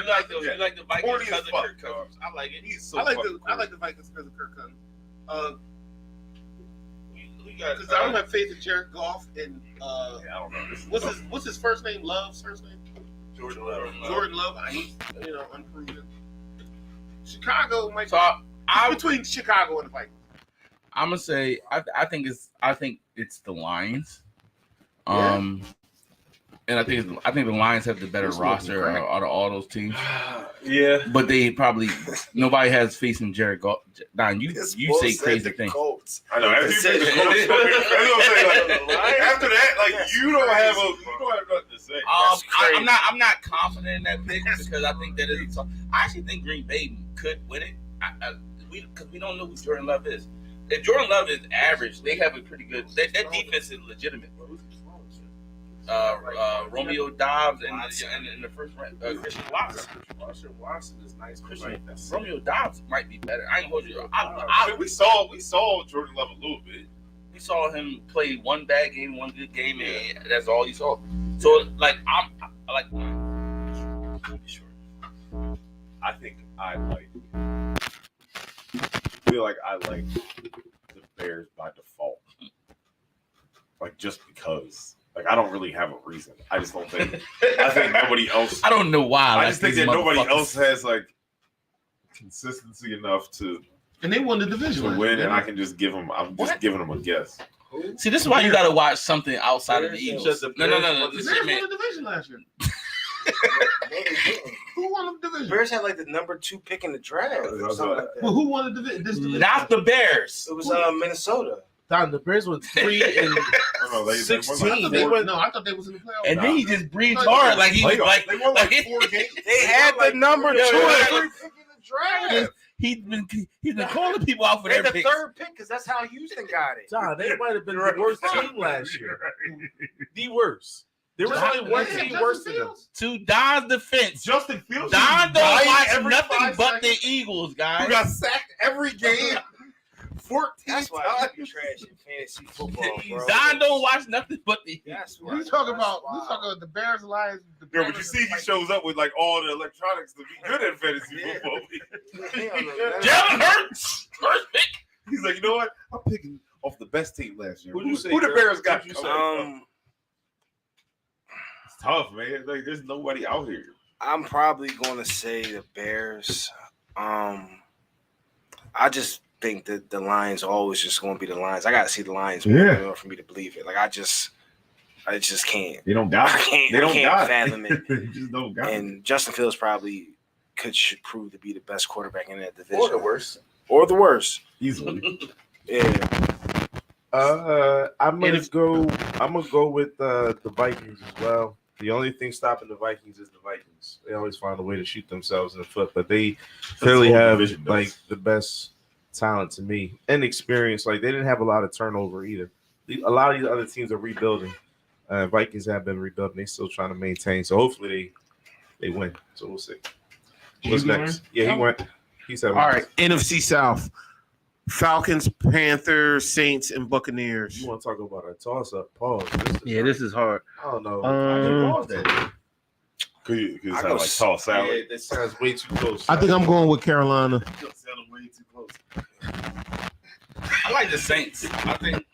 like the Vikings because of Kirk Cousins? I like it. He's so I like the Vikings because of Kirk Cousins. Because I don't have faith in Jared Goff and I don't know. What's his first name? Love's first name? Jordan Love. Jordan Love. He's unproven. Chicago might. So I'm between Chicago and the Vikings. I'm gonna say I think it's the Lions. And I think the Lions have the better roster out of all those teams. Yeah, but they probably nobody has faith in Jared Goff. Don, you say crazy things. I know. After that, like you don't have nothing to say. I'm not confident in that pick because I think that is. I actually think Green Bay could win it. Because we don't know who Jordan Love is. If Jordan Love is average, they have a pretty good. That defense is legitimate. Romeo Dobbs and the first round, Christian Watson is nice. Romeo Dobbs might be better. I ain't hold you. We saw Jordan Love a little bit. We saw him play one bad game, one good game, and that's all you saw. So I feel like I like the Bears by default. Like just because. Like I don't really have a reason. I just don't think. I think nobody else. I don't know why. I just think that nobody else has like consistency enough to. And they won the division to win, and I can just give them. I'm just giving them a guess. See, this is why you got to watch something outside of the Eagles. No. The Bears won the division last year. Who won the division? Bears had like the number 2 pick in the draft. Or something like that. Well, who won the division? Not the Bears. It was Minnesota. Don, the Bears went 3-16. They went. No, I thought they was in the playoffs. And then he just breathed hard, like he like they won like 4 games. They had the number 2 pick in the draft. He's been calling people out for They're their the picks. 3rd pick because that's how Houston got it. Don, they might have been the worst team last year. The worst. There was only one team worse than them. To Don's defense, Justin Fields. Don don't watch every nothing 5 but seconds. the Eagles, guys. Who got sacked every game 14 That's why times. you trash in fantasy football, bro. Don don't watch nothing but the. That's why. We talking about the Bears Lions. Yeah, but you see, he shows up with like all the electronics to be good at fantasy football. Jalen Hurts, first pick. He's like, you know what? I'm picking off the best team last year. Who'd you say, Who the Joe? Bears got? Who'd you say? It's tough, man. Like, there's nobody out here. I'm probably gonna say the Bears. I just think that the Lions are always just gonna be the Lions. I gotta see the Lions more for me to believe it. Like I just can't. They don't got I it. can't. They I don't can't got fathom it. it. They just don't got it. And Justin Fields probably should prove to be the best quarterback in that division, Or the worst. or the worst. Easily. Yeah. I'm gonna go with the Vikings as well. The only thing stopping the Vikings is the Vikings. They always find a way to shoot themselves in the foot, but they clearly whole have division does. like the best talent to me and experience. Like they didn't have a lot of turnover either. A lot of these other teams are rebuilding. Vikings have been rebuilding. They're still trying to maintain. So hopefully they win. So we'll see. What's next? Yeah, he went. He said, All right, NFC South. Falcons, Panthers, Saints, and Buccaneers. You want to talk about a toss-up? Pause. This is hard. I don't know. Could you I sound go like toss Yeah, salad? that sounds way too close. I think I'm going with Carolina. Sounded way too close. I like the Saints. I think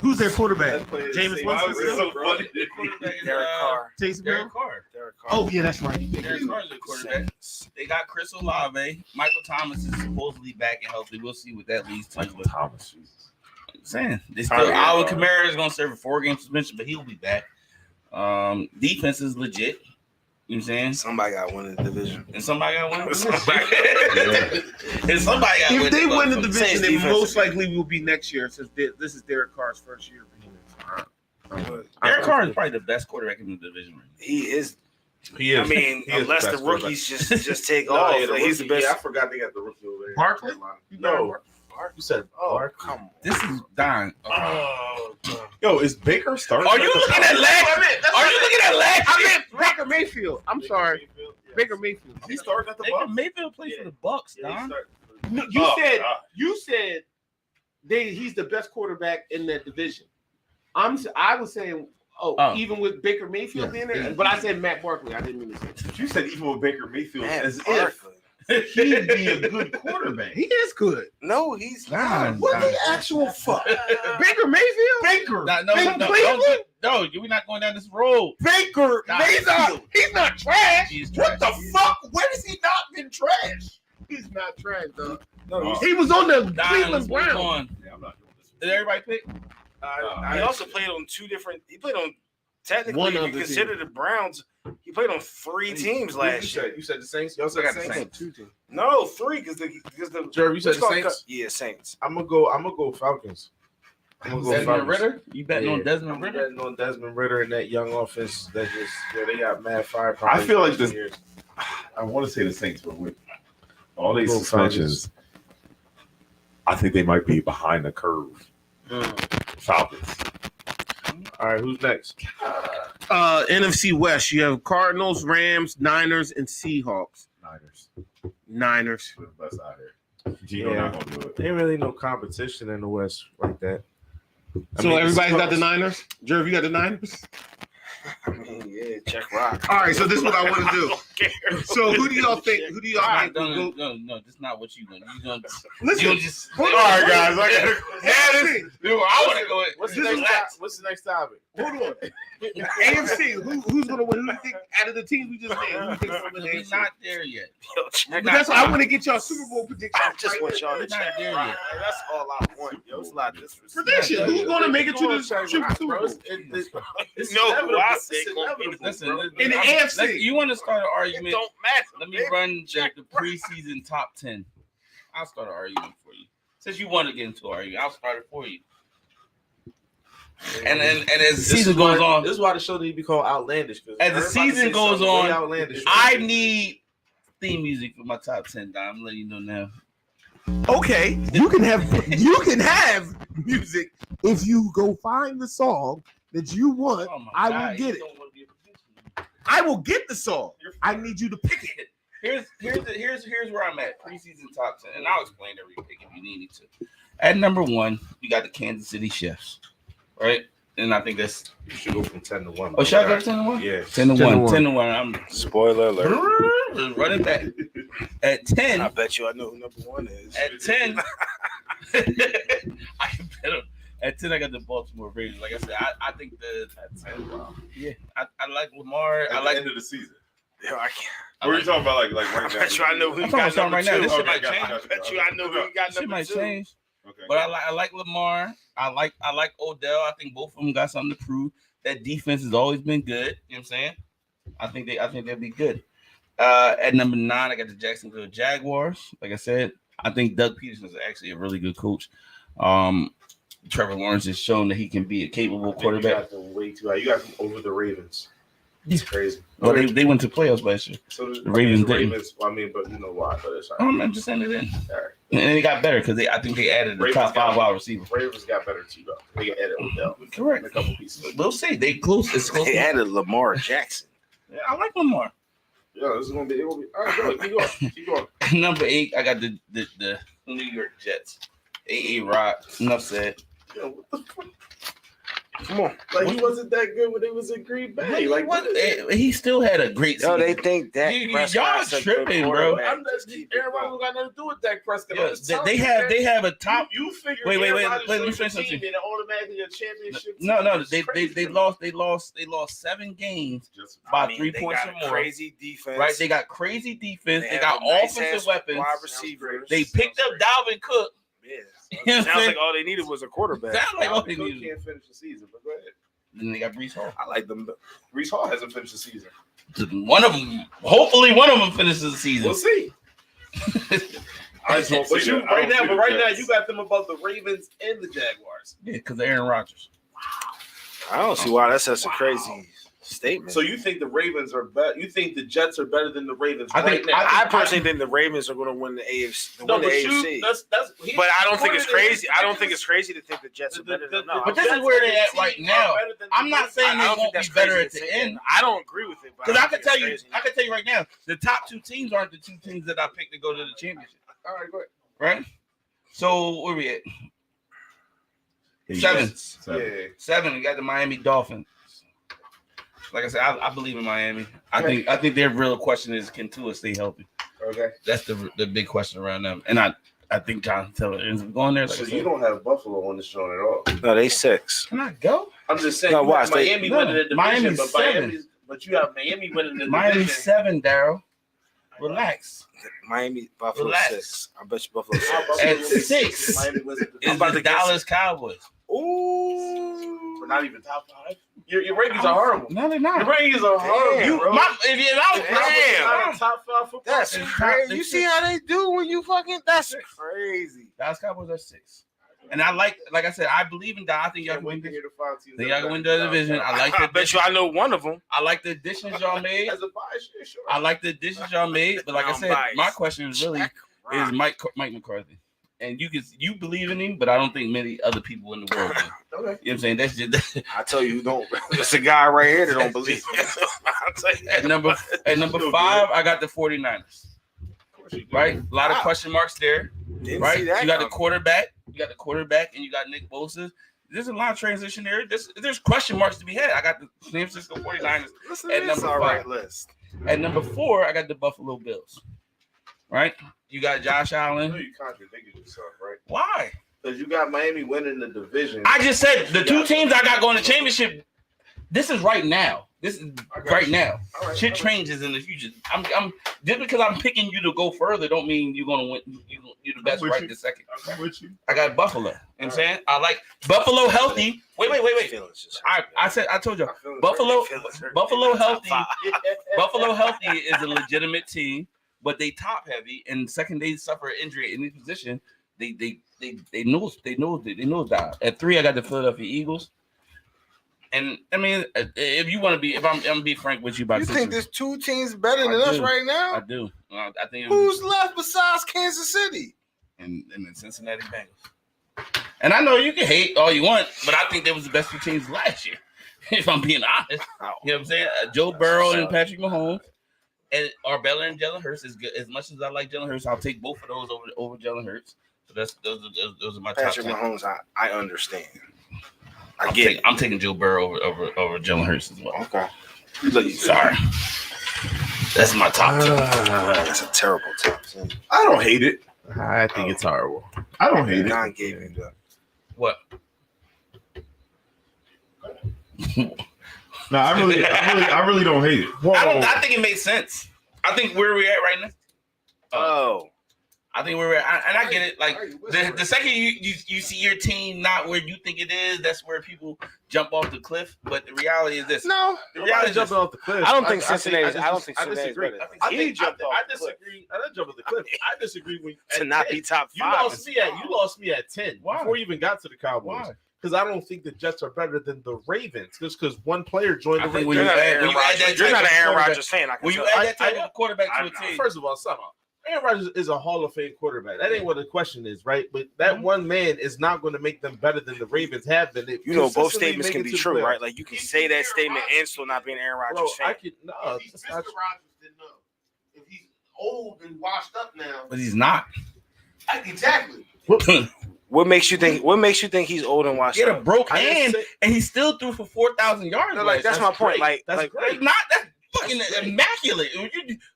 Who's their quarterback? That player is Jameis safe. Why Winston? was it so funny? the quarterback is Derek Carr. Taysom Derek Hill? Carr. Derek Carr. Oh, yeah, that's right. Derek Carr's a quarterback. They got Chris Olave. Michael Thomas is supposedly back and healthy. We'll see what that leads to. Michael Thomas. Jesus. I'm saying they still Tyler Alvin Carr. Kamara is gonna serve a 4-game suspension, but he'll be back. Defense is legit. You know what I'm saying? Somebody got to win the division. And somebody got one. Somebody- And somebody got If they win the motherfucker. division, Saints it defense. most likely will be next year since this is Derek Carr's first year. Derek Carr is probably the best quarterback in the division. Right He is. He is. I mean, He is unless the the best rookies just take No, off, yeah, the like, he's the rookie- best. Yeah, I forgot they got the rookie over there. Barkley? No, you said Oh, Barkley. come on. This is Don. Oh, Yo, is Baker starting? Are you at the looking top? at last? Are you looking at last? I meant Baker Mayfield. I'm sorry. Baker Mayfield. He's starting at the Baker bottom. Mayfield plays for the Bucks, Yeah, he Don. started- No, God. you said he's the best quarterback in that division. I was saying Oh. even with Baker Mayfield being there, but I said Matt Barkley. I didn't mean to say You said even with Baker Mayfield, Man, as Barkley. if he'd be a good quarterback. he is good. No, he's Don. not. What the actual fuck? Baker Mayfield? Baker. No, we're not going down this road. Baker Nah, Mayfield. He's not trash. He's What trash. the fuck? When has he not been trash? He's not trash, though. No, He was on the Don, Cleveland let's move Browns. on. Yeah, I'm not doing this. Did everybody pick? he also played on two different. He played on technically. One if other you consider the Browns, he played on three teams last year. You said the Saints. Y'all said I got the the Saints. Saints. No, three because the Jerry, you said what's the called Saints. Yeah, Saints. I'm gonna go Falcons. I'm gonna go Desmond Falcons. Ritter? You betting on Yeah. Desmond I'm Ritter? betting on Desmond Ritter and that young offense that they got mad firepower. I feel like this- years. I want to say the Saints, but with all these Go suspensions, I think they might be behind the curve. Falcons. All right, who's next? NFC West, you have Cardinals, Rams, Niners, and Seahawks. Niners. They're the best out here. Gino Yeah. not gonna do it. There ain't really no competition in the West like that. I So mean, everybody's the got the Seahawks- Niners? Jerv, you got the Niners? I mean, yeah, check rock. All right, so this is what I want to do. So who do y'all think? Who do y'all think? No, will go- no, that's not what you want. You gonna Listen, just. hold on, All right, hold guys. on. I gotta, AFC, Dude, I want to go. What's This the is next? What's the next topic? hold on. AFC, who's going to win? Who do you think out of the teams we just named? Who do you think's going to win the We're AFC? not there yet. Yo, check But that's why I want to get y'all Super Bowl predictions. I just want y'all to We're not check there rock. yet. That's all I want. Yo, it's a lot of disrespect. Prediction. Who's going to make it to the Super Bowl? Bro, You know who I say It's gonna be the inevitable, Listen, bro. In the AFC. You want to start an It argument? don't matter. Let me baby. run the preseason top 10. I'll start an argument for you. Since you want to get into an argument, I'll start it for you. And as the This season is why- goes on, This is why the show need to be called Outlandish. 'Cause As the everybody season say goes something way on, outlandish. I need theme music for my top 10. Don. I'm letting you know now. Okay, you can have music if you go find the song that you want. Oh my I God, will you get it. don't wanna be a producer. I will get the song. I need you to pick it. Here's where I'm at. Preseason top 10, and I'll explain every pick if you need me to. At number 1, you got the Kansas City Chiefs, right? And I think that's You should go from 10 to 1. should I go 10 to 1? Yeah. 10 to 1. 10 to 1. I'm Spoiler alert. running back. At 10, I bet you I know who number 1 is. at 10, I can bet him. At 10, I got the Baltimore Ravens. Like I said, I think at 10, yeah, I like Lamar. At I the like end of the season. Yo, I can't. What are you talking about? Like right I now? bet you I know who I'm you talking got number right now. 2. This shit Okay, might got you, change. got you. I bet you I know who you got Shit number might 2. change. Okay. But I like Lamar. I like Odell. I think both of them got something to prove. That defense has always been good. You know what I'm saying? I think they'll be good. At number 9, I got the Jacksonville Jaguars. Like I said, I think Doug Peterson is actually a really good coach. Trevor Lawrence has shown that he can be a capable quarterback. You got them way too high. You got them over the Ravens. It's crazy. Well, they went to playoffs last year. So The Ravens didn't. Well, I mean, but you know why? But it's all right. I'm just saying it in. All right. And they got better because I think they added the Ravens top 5 got- wide receiver. Ravens got better too, though. They got added Odell. Correct. A couple pieces. We'll see. They close. It's close. They added Lamar Jackson. Yeah, I like Lamar. Yeah, this is gonna be. It will be. All right, go ahead. Keep going. Number 8, I got the New York Jets. A.A. Rock. Enough said. Yo, what the fuck? Come on. Like he wasn't that good when they was in Green Bay. Like what? what is it? He still had a great Yo, season. they think that Y'all tripping, bro. I'm just Aaron Rodgers got nothing to do with Dak Prescott. Yeah, I'm just telling they you, have man. a top. You figure Wait, Aaron Rodgers let me joins the say something. team and automatically a championship. No, team. they It's crazy. lost 7 games Just by 3 points or more. Crazy defense. Right? They got crazy defense. They have got a nice offensive ass weapons. Wide receivers. They picked up Dalvin Cook. Yeah. You know what I'm Sounds saying? like all they needed was a quarterback. Sound like all they Cook needed. can't finish the season, but go ahead. Then they got Brees Hall. I like them. Reese Hall hasn't finished the season. One of them, hopefully, one of them finishes the season. We'll see. I just don't But see you that. I right don't now, see but the right now, Jets. you got them above the Ravens and the Jaguars. Yeah, because Aaron Rodgers. I don't see why that's such a crazy statement. So you think the Ravens are better? You think the Jets are better than the Ravens? I think- right now? I personally think the Ravens are going to win the AFC. no, Win the but AFC. you, that's But I don't think it's crazy. I don't think it's crazy to think the Jets are better than them. But this is where they at right now. I'm not saying they won't be better at the end. I don't agree with it. Because I can tell you right now, the top 2 teams aren't the 2 teams that I picked to go to the championship. All right, go ahead. Right? So where we at? 7. Yeah. 7. We got the Miami Dolphins. Like I said, I believe in Miami. I think their real question is, can Tua stay healthy? Okay. That's the big question around them. And I think Jonathan Taylor ends up going there. Like So I you said. don't have Buffalo on the show at all. No, they 6. Can I go? I'm just saying. No, you watch, have Miami no, winning the division, Miami's but 7. But you have Miami winning the Miami's division. 7, Daryl. Relax. Miami, Buffalo Relax. 6. I bet you Buffalo 6. How Buffalo At wins 6 Miami wins the Is division. about the to guess- Dallas Cowboys. Ooh. We're not even top 5. Your rankings are horrible. No, they're Your not. rankings are horrible, bro. If I was Damn. Not a top 5 football That's team. crazy. You see how they do when you fucking. That's crazy. Dallas Cowboys are 6. And I like I said, I believe in that. I think y'all can win. Can't wait to hear the 5 teams Think that y'all can are win better the than division. Dallas. I like I the bet you I know one of them. I like the additions y'all made. As a bias, yeah, sure. I like the additions y'all made. But like I I'm said, biased. my question is really is Mike McCarthy. And you believe in him, but I don't think many other people in the world do. Okay. You know what I'm saying? That's just I tell you, who don't. It's a guy right here that don't believe me. I'll tell you at number 5, I got the 49ers. Right? A lot of question marks there. Didn't Right? see You that got the coming. quarterback. You got the quarterback, and you got Nick Bosa. There's a lot of transition there. There's question marks to be had. I got the San Francisco 49ers. Listen at to this number all right 5. list. At number 4, I got the Buffalo Bills. Right? You got Josh I know Allen. you contradicted yourself, right? Why? Because you got Miami winning the division. I just said the 2 teams I got going to championship. This is right now. This is I got right you. now. All right, Shit all right. changes in the future. I'm just because I'm picking you to go further, don't mean you're gonna win. You're the best with right you. this second. I'm with you. I got Buffalo. You know what I'm saying? I like Buffalo healthy. Wait. Feelings just I told you, I feel it. Buffalo Feelings hurt. Buffalo Top healthy. 5. Buffalo healthy is a legitimate team, but they top heavy, and second they suffer an injury at any position, they know that. At 3, I got the Philadelphia Eagles. And I mean, if you want to be, if I'm gonna be frank with you about You this, think there's 2 teams better than I us do. right I now? do. I think Who's left besides Kansas City? and the Cincinnati Bengals. And I know you can hate all you want, but I think they was the best 2 teams last year. If I'm being honest, you know what I'm saying? Joe Burrow and Patrick Mahomes, and Arbella and Jalen Hurts is good. As much as I like Jalen Hurts, I'll take both of those over Jalen Hurts. Those are my Patrick top 10. Mahomes, I understand. I get it. I'm taking Joe Burrow over Jalen Hurts as well. Okay. Sorry. That's my top 10. That's a terrible top 10. I don't hate it. I think it's horrible. I don't hate it. Don gave you that. What? No, I really don't hate it. I think it makes sense. I think where we're at right now. I think we're at, and I get it. Like the second you see your team not where you think it is, that's where people jump off the cliff. But the reality is this. No, the reality is jumping off the cliff. I don't think Cincinnati. I don't think I Cincinnati's disagree. better. I He jumped off I the cliff. disagree. I didn't jump off the cliff. I disagree when To not be top You 5. lost me at 10 Why? before you even got to the Cowboys. Why? Because I don't think the Jets are better than the Ravens. Just because one player joined I the think Ravens. You're not an Aaron Rodgers fan. I can When you tell. add that type of quarterback to a team, First of all, Aaron Rodgers is a Hall of Fame quarterback. That ain't what the question is, right? But that one man is not going to make them better than the Ravens have been. You know, both statements can be true, right? Like you can say that statement and still not be an Aaron Bro, Rodgers fan. I could no. If he's Mr. Rogers, then no. If he's old and washed up now, but he's not. exactly. What makes you think he's old and washed He had a up? broke I didn't hand, say- and he still threw for 4,000 yards. No, like that's my point. great. Like Great. That's not that's fucking immaculate.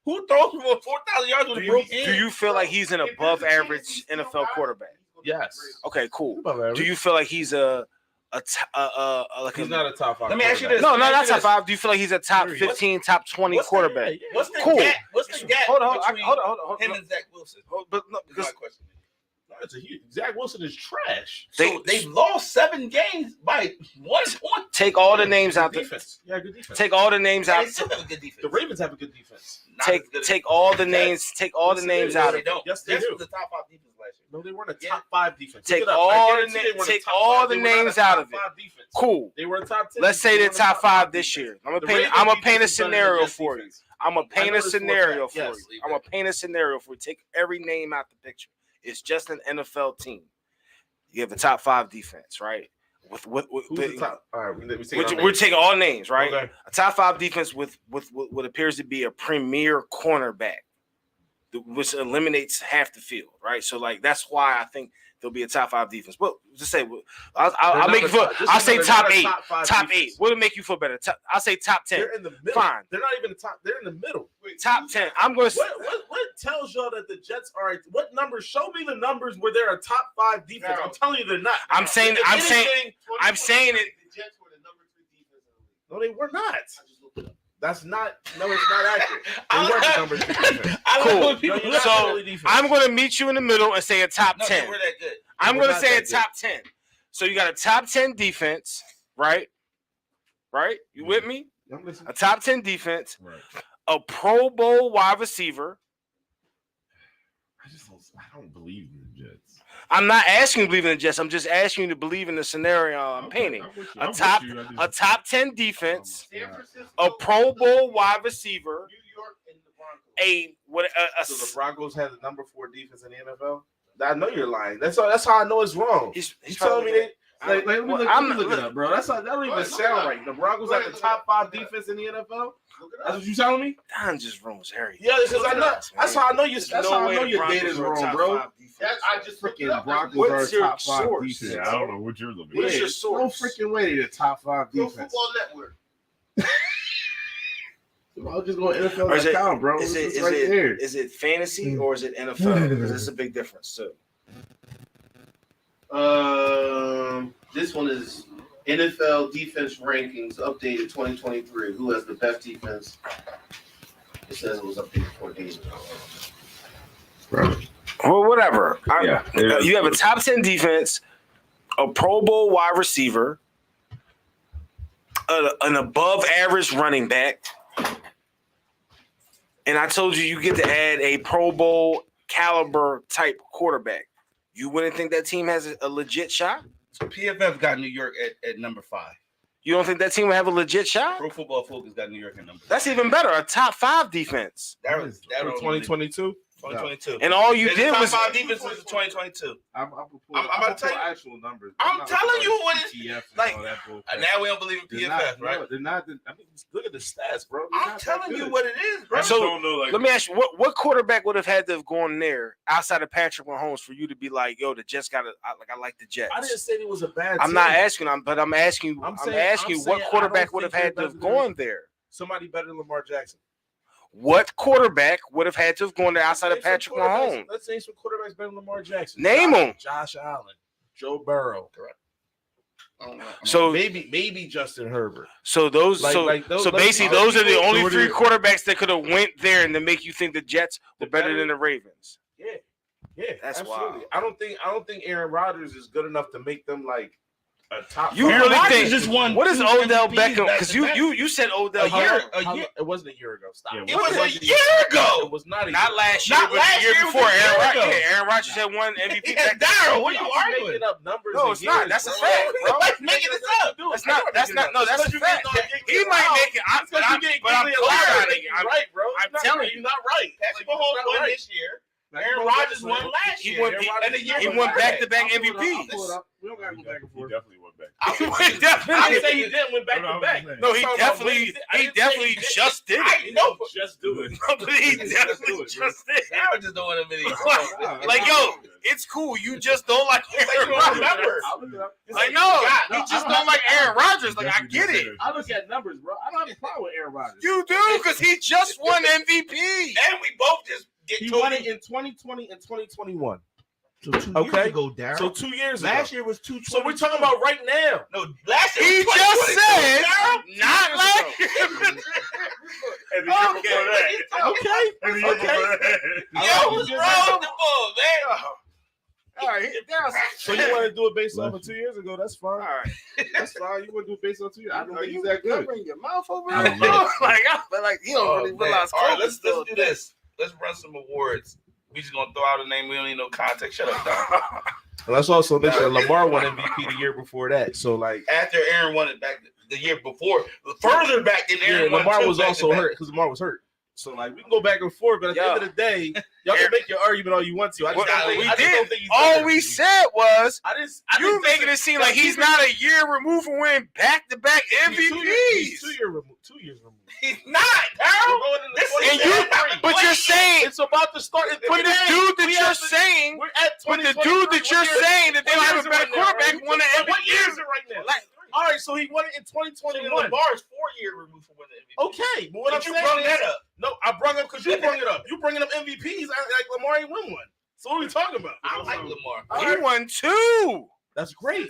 Who throws for 4,000 yards with a broke hand? do you feel like he's an above average NFL quarterback? Yes. Okay, cool. Above average. Do you feel like he's like He's not a top 5. Let me ask you this. no, Let me not ask you top 5. Do you feel like he's a top 15, top 20 quarterback? What's the Cool. gap? What's the gap Hold on, between hold on. him and Zach Wilson? But no, Is my because question. It's a huge. Zach Wilson is trash. So they've lost 7 games by 1 point. take all the names out. Defense. Yeah, good defense. Take all the names They out. still have a good defense. The Ravens have a good defense. Not as good as- Take all the names. Take all the Yes, names they out They of it. don't. Yes, they Jets do. was the top 5 defense last year. No, they weren't a Yeah. top 5 defense. Take Look it up. all I the guarantee they weren't a take top all 5. the They were not a names top out of it. 5 defense. Cool. They were a top 10. Let's say They they're weren't a top 5 this defense. year. I'm gonna The paint. Ravens I'm gonna defense paint a is better than scenario Jets for you. defense. I'm gonna I paint know a this for a scenario fact. for Yes, you. I'm gonna paint a scenario for you. Take every name out the picture. It's just an NFL team. You have a top 5 defense, right? Who's the top? All right, we're taking all names, right? Okay. A top 5 defense with what appears to be a premier cornerback, which eliminates half the field, right? So like that's why I think there'll be a top 5 defense. But just say I'll make you feel. I'll say top 8. Top 8. What'll make you feel better? I'll say top 10. They're in the middle. Fine. They're not even the top. They're in the middle. Top 10. I'm going to. What tells y'all that the Jets are? What numbers? Show me the numbers where they're a top 5 defense. I'm telling you, they're not. I'm saying. If I'm saying. anything- I'm saying it. The Jets were the number 3 defense in the league. No, they were not. I just looked it up. That's not. No, it's not accurate. They weren't the number 3 defense. I Cool. love when people No, you're So, not really defense. I'm going to meet you in the middle and say a top no, 10. they were that good. I'm We're going to not say a that top 10. So you got a top 10 defense, right? Right? You with me? I'm listening. A top 10 defense, Right. a Pro Bowl wide receiver. I don't believe in the Jets. I'm not asking you to believe in the Jets. I'm just asking you to believe in the scenario I'm painting. A top 10 defense, San Francisco, a Pro Bowl wide receiver, New York, and the Broncos. So the Broncos had the number 4 defense in the NFL. I know you're lying. That's how I know it's wrong. He's You telling me they? Like, let me Well, look, I'm- let me look it up, bro. That don't even Look sound it up. right. The Broncos have the top 5 defense in the NFL. Look it That's up. what you telling me? Don just ruins everything. Yeah, because I know. That's how I know you. There's That's no how I way know the your Broncos data's are a wrong, top bro. 5 5 defense. That, I just looked it Freaking up. Broncos What's are a your top 5 source? defense. Yeah, I don't know what you're looking What's at. your source? No freaking way they're top 5 Pro defense. Football Network. I'll just go Or is it- NFL.com, bro. Is It's it right there. is it fantasy or is it NFL? Because it's a big difference too. This one is NFL defense rankings updated 2023. Who has the best defense? It says it was updated 4 days ago. Well, whatever. Yeah. You have a top 10 defense, a Pro Bowl wide receiver, an above average running back, and I told you get to add a Pro Bowl caliber type quarterback. You wouldn't think that team has a legit shot? So PFF got New York at number 5. You don't think that team would have a legit shot? Pro Football Focus got New York at number 5. That's even better. A top 5 defense. That was For 2022. 2022. And all you There's did top was 5 defenses in 2022. I'm about to tell you- actual numbers. I'm not telling going you what it PTO. PFF Like, and all that bull. Now we don't believe in They're PFF, not, right? bro, they're not. I mean, just look at the stats, bro. They're I'm not that telling you good. what it is, bro. I just So, don't know. Like, let me ask you, what quarterback would have had to have gone there outside of Patrick Mahomes for you to be like, yo, the Jets got to I like the Jets. I didn't say it was a bad. I'm team. not asking, but I'm asking you. I'm I'm saying- asking you, I'm saying what I quarterback don't would have think had to they're have better than- gone there? Somebody better than Lamar Jackson. What quarterback would have had to have gone there outside of Let's name Patrick some quarterbacks- Mahomes? Let's name some quarterbacks better than Lamar Jackson. Name them. Josh Allen, Joe Burrow. Correct. So maybe Justin Herbert. So those, Like- so like those- so let's- basically, those are the only Jordan- three quarterbacks that could have went there and to make you think the Jets were better than the Ravens. Yeah, That's absolutely. wild. I don't think Aaron Rodgers is good enough to make them like a top. You five. really Rodgers think? just won What is 2 Odell MVPs Beckham? back Because to back. you said Odell. It wasn't a year ago. Stop. Yeah, It was a wasn't year ago. It was not. Not last year, Not but last the year year, it was before. a year Aaron Rodgers. ago. Yeah, Aaron Rodgers had one MVP. Yeah, back Daryl, what are you Y'all arguing? making up numbers. No, and it's not. years, That's a bro. fact, bro. Like making this up. That's not. That's not. No, that's a fact. He might make it. But I'm co-signing it. I'm right, bro. I'm telling you. You're not right. Patrick Mahomes won this year. Aaron Rodgers won last He year. won- And the year he before won that. back-to-back I'll pull it up. MVPs. We don't gotta go back and he forth. definitely went back. He I definitely. didn't say he didn't win back to back. No, he I'm talking about definitely. when He I didn't say definitely did. just did I it. know. Just do it. But he Just definitely do it, bro. just did it. Aaron just don't want to Like, yo, it's cool. You just don't like you Aaron don't Rodgers. remember. I'll look it up. Like, no, No, you just I don't like Aaron Rodgers. Like, I get it. I look at numbers, bro. I don't have a problem with Aaron Rodgers. You do, because he just won MVP. And we both just get He told won it in 2020 and 2021. So 2 years Okay. ago, Daryl. So 2 years ago. last year was 2. So we're talking about right now. No, last year He was just 2022, said, Daryl. not last year. And the year before that. Okay. And the year before that. Yo, what's wrong with the bull, man? All right, Daryl. So you want to do it based off of 2 years ago? That's fine. All right. That's fine. You want to do it based on 2 years? I don't think you he's that good. covering your mouth over I there? don't know. Like, I feel like you don't really Man. realize. All right, Kobe let's still do this. Let's run some awards. We just gonna throw out a name. We don't need no context. Shut up, Don. And let's also mention that Lamar won MVP the year before that. So like, After Aaron won it back the year before, further back than Aaron won Lamar two was also back-to-back. hurt because Lamar was hurt. So like, we can go back and forth, but at the end of the day, y'all can make your argument all you want to. I just Well, don't think, we I just did. don't think he's All better. we said was I didn't you making it seem like he's not a year removed from winning back-to-back He's 2 MVPs. years removed. 2 years removed. He's not, Daryl. This And you, but you're saying, it's about to start. but the dude that you're saying, we're at but the 2023. dude that you're saying that they don't have a better quarterback won an What year MVP. is it right now? Like, All right, so he won it in 2021. Lamar's 4 year removed from winning MVP. Okay, but what But I'm you saying brought is, that up. no, I brought it up because you brought it up. You bringing up MVPs like Lamar ain't win one. So what are we talking about? I like Lamar. he won 2 That's great.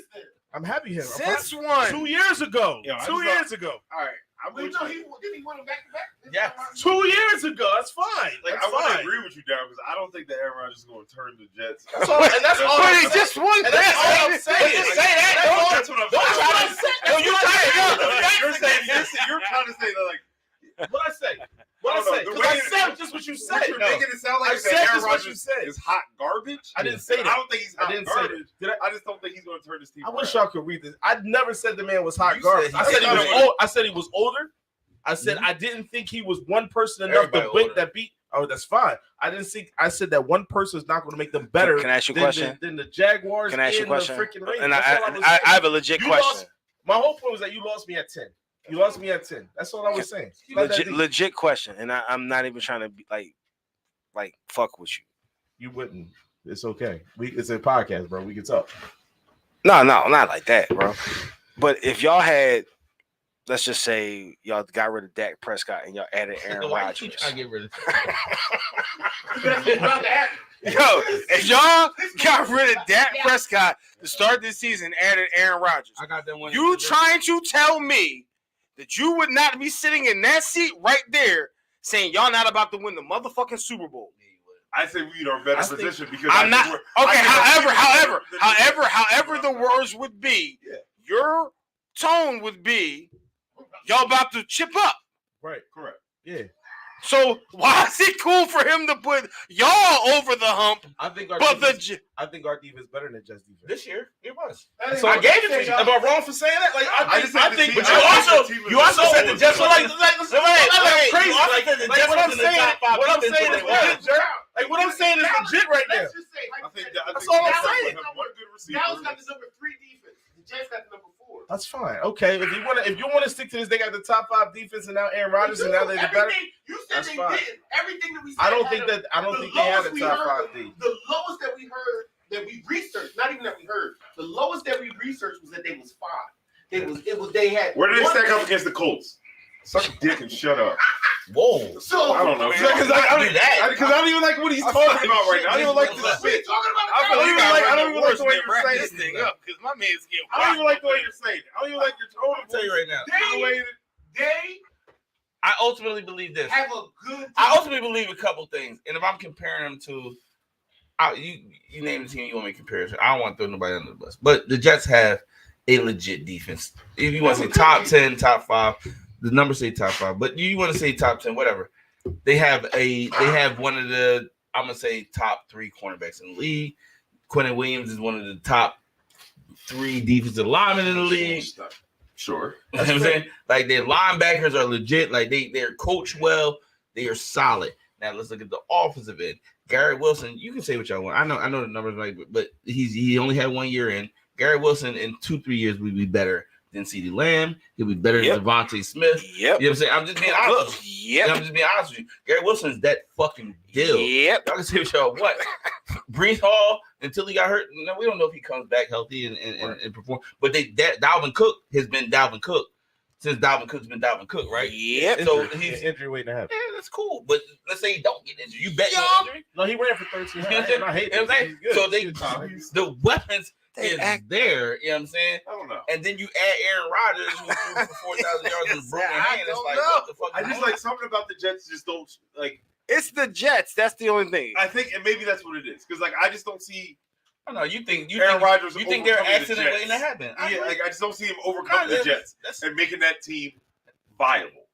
I'm happy here. since one. 2 years ago. Yeah, I 2 just years ago. All right. I'm Wait, with no, you. didn't he win it back to back? Yeah. 2 years ago. That's fine. Like, That's I want to fine. agree with you, Darren, because I don't think that Aaron Rodgers is going to turn the Jets. That's all, and that's all. But I'm he saying. just won And that's all I'm that. saying. Just say that. That's what I'm Don't saying. try to say. No, you trying to You're saying you're trying to say that like What I say? What I I don't know, say? the Because way I you- said just what you said. you're making it sound I like said that Aaron just what you Rodgers said. is hot garbage. I didn't say I that. don't think he's I hot didn't say garbage. that. Did I just don't think he's going to turn this team I around. wish y'all could read this. I never said the man was hot You garbage. said I said he was he- old. I said he was older. I said I didn't think he was one person enough Everybody to blink older. that beat. Oh, that's fine. I didn't think. I said that one person is not going to make them better. Can I ask you a than question? Than the Jaguars Can I ask you a and the question? freaking Ravens. And That's all I was I saying. have a legit You question. lost- My whole point was that you lost me at 10. You lost me at 10. That's all I was saying. Let that be. Legit question, and I'm not even trying to be like fuck with you. You wouldn't. It's okay. It's a podcast, bro. We can talk. No, not like that, bro. But if y'all had, let's just say y'all got rid of Dak Prescott and y'all added Aaron Why you Rodgers. keep trying to get rid of Yo, if y'all got rid of Dak Prescott to start this season, added Aaron Rodgers, I got that one. you trying to tell me that you would not be sitting in that seat right there saying y'all not about to win the motherfucking Super Bowl? I say we are in a better I think- position because I'm not okay. However, However, the words would be, your tone would be, y'all about to chip up. Right. correct. Yeah. So why is it cool for him to put y'all over the hump, I think our but defense, the I think our defense is better than Jets defense. This year, it was. So I gave it to you. Am I wrong for saying that? Like I just said the team- but I just said the team You also is said the Jets were like crazy. You also Like said the Jets what I'm was in the saying, top five what I'm defense saying when is they won. legit, Jerry. Like what I'm saying is legit right now. Let's just say, I think That's all I'm Dallas saying. have one good receiver. Dallas got the number 3 defense. The Jets got the number 4. That's fine. Okay, if you want to stick to this, they got the top 5 defense, and now Aaron Rodgers, and now they're the better. You said That's they fine. didn't. Everything that we said. I don't think they had a top 5 D. The lowest that we heard that we researched, not even that we heard, the lowest that we researched was that they was 5. They had. Where do they stack up against the Colts? Suck a dick and shut up. Whoa. So I don't know. Because I don't even like what he's talking about right now. I don't even like this shit. I don't even like the way you're saying this thing up because my man's getting. I don't even like the way you're saying it. I don't even like your tone. I'll tell you right now. They I ultimately believe this. have a good. I ultimately believe a couple things, and if I'm comparing them to, you name the team you want me to compare to. I don't want to throw nobody under the bus, but the Jets have a legit defense. If you want to say top 10, top 5, the numbers say top 5, but you want to say top 10, whatever. They have one of the, I'm gonna say, top 3 cornerbacks in the league. Quentin Williams is one of the top 3 defensive linemen in the league. Sure. You know what I'm saying? Like, their linebackers are legit. Like, they're coached well. They are solid. Now let's look at the offensive end. Garrett Wilson, you can say what y'all want. I know the numbers right, but he only had 1 year in. Garrett Wilson in 2-3 years will be better than CeeDee Lamb. He'll be better than Devontae Smith. Yep. You know what I'm saying? I'm just being honest. Yep. I'm just being honest with you. Garrett Wilson is that fucking deal. Yep. Y'all can say what y'all want. Brees Hall, until he got hurt, we don't know if he comes back healthy and perform. But Dalvin Cook has been Dalvin Cook since Dalvin Cook's been Dalvin Cook, right? Yep. So he's injury waiting to happen. Yeah, that's cool. But let's say he don't get injured. You bet your injury. No, he ran for 13. I hate You know what I'm saying? that. So the weapons They is act- there. You know what I'm saying? I don't know. And then you add Aaron Rodgers who threw for 4,000 yards with a broken hand. It's like, what the fuck? I just like something about the Jets just don't like. It's the Jets. That's the only thing. I think, and maybe that's what it is, because like I just don't see I don't know. You think Aaron Rodgers. You think they're overcoming the accident waiting to Jets. happen? Yeah, like I just don't see him overcoming the Jets That's and making that team viable.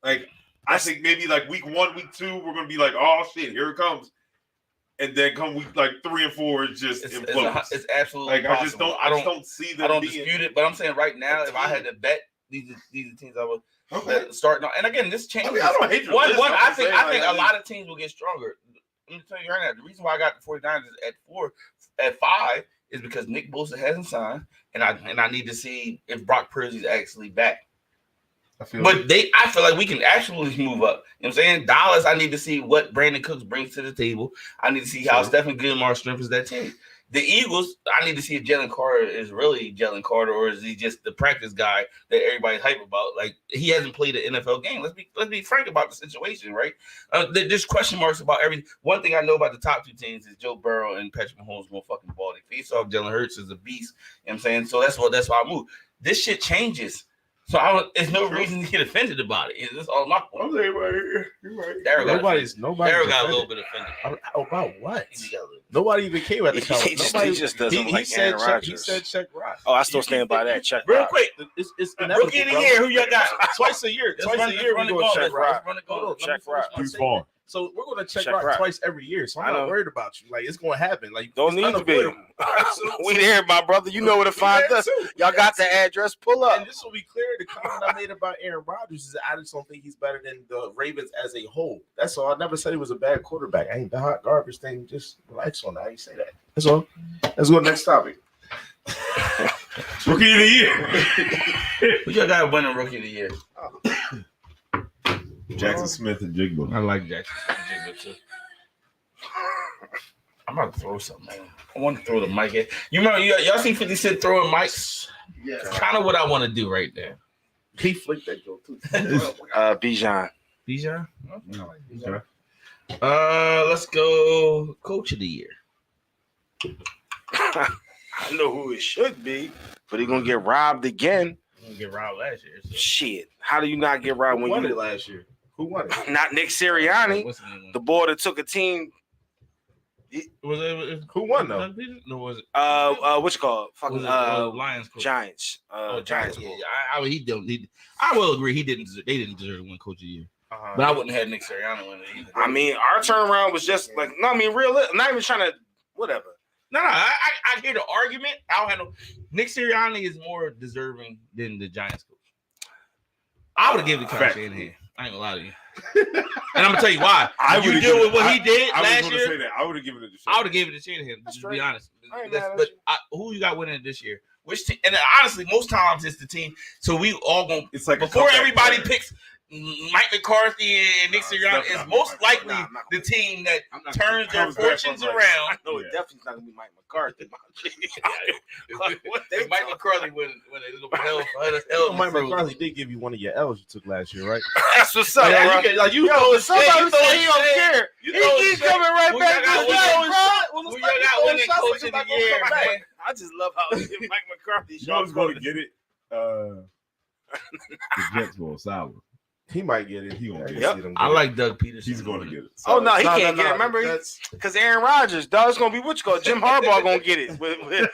Like I think maybe like week 1, week 2, we're gonna be like, oh shit, here it comes, and then come week like 3 and 4, it just implodes. it's absolutely Like possible. I just don't see them. I don't being dispute it, but I'm saying right now, if I had to bet these are teams I would start. And again, this changes. I mean, I don't hate your One, list. I'm I just think saying, I think like, a lot of teams will get stronger. Let me tell you right now, the reason why I got the 49ers at 5 is because Nick Bosa hasn't signed, and I need to see if Brock Purdy's actually back. I feel like we can actually move up. You know what I'm saying? Dallas, I need to see what Brandon Cooks brings to the table. I need to see how Stephen Gilmore strengthens that team. The Eagles, I need to see if Jalen Carter is really Jalen Carter, or is he just the practice guy that everybody's hype about? Like, he hasn't played an NFL game. Let's be frank about the situation, right? There's question marks about everything. One thing I know about the top 2 teams is Joe Burrow and Patrick Mahomes gonna fucking ball their face off. Jalen Hurts is a beast. You know what I'm saying? So that's why I move. This shit changes. So there's no reason to get offended about it. It's all my fault. You're right. Nobody got a little bit offended. About what? Nobody even came at the comment. He just doesn't like Aaron Rodgers. He said check Rock. Oh, I still stand by that. Check Real Rock. quick. It's Rookie of the year. Who y'all got? Twice a year. Let's We go check Rock. Check Rock. So we're gonna check Check Rock Rock. twice every year. So I'm not worried about you. Like, it's gonna happen. Like, Don't it's need to be. unavoidable. We there, my brother. You know where to find us. Y'all got the address. Pull up. And just to be clear, the comment I made about Aaron Rodgers is I just don't think he's better than the Ravens as a whole. That's all. I never said he was a bad quarterback. I ain't the hot garbage thing. Just relax on that. I ain't say that. That's all. Let's go to the next topic. Rookie of the year. Who y'all got winning Rookie of the year? Jackson Smith and Jigba. I like Jackson Smith too. I'm about to throw something, man. I want to throw the mic at. You remember y'all see 50 Cent throwing mics? Yeah. It's kind of what I want to do right there. He flicked that joke too. Bijan. Bijan? Okay, I like Bijan. Let's go Coach of the Year. I know who it should be, but he's gonna get robbed again. He didn't get robbed last year. So. Shit. How do you not get robbed Who when won you it last year? Who won it? not Nick Sirianni, What's his name? the boy that took a team? Was it Who won though? No, was it? What's it called? Fucking Was it Lions coach? Giants. Giants. Yeah, I will agree. They didn't deserve to win Coach of the Year. But I wouldn't have had Nick Sirianni win it either. I mean, our turnaround was just like, no, I mean, real. Not even trying to, whatever. No, I hear the argument. I don't have no. Nick Sirianni is more deserving than the Giants coach. I would have given it to Kyle Shanahan. I ain't gonna lie to you. And I'm gonna tell you why. You deal with what he did last year. I would have given it to Shanahan. I would have given it to Shanahan. Just to be honest. But who you got winning this year? which team, and honestly, most times it's the team. So we all gonna It's like before everybody picks Mike McCarthy and Nick Sirianni, it's most likely the team that turns their fortunes around. I know it definitely not gonna be Mike McCarthy. If Mike McCarthy when a little hell, Mike McCarthy did give you one of your L's you took last year, right? That's what's up, bro. You know, Somebody say he don't care. He keeps coming right back. Coach of the year, man. I just love how Mike McCarthy. You know who's going to get it? The Jets going sour. He might get it. He gonna get Yep. I like Doug Peterson. He's going to get it. Oh no, he can't get it. Remember, because Aaron Rodgers, dog, it's gonna be what you call Jim Harbaugh gonna get it with his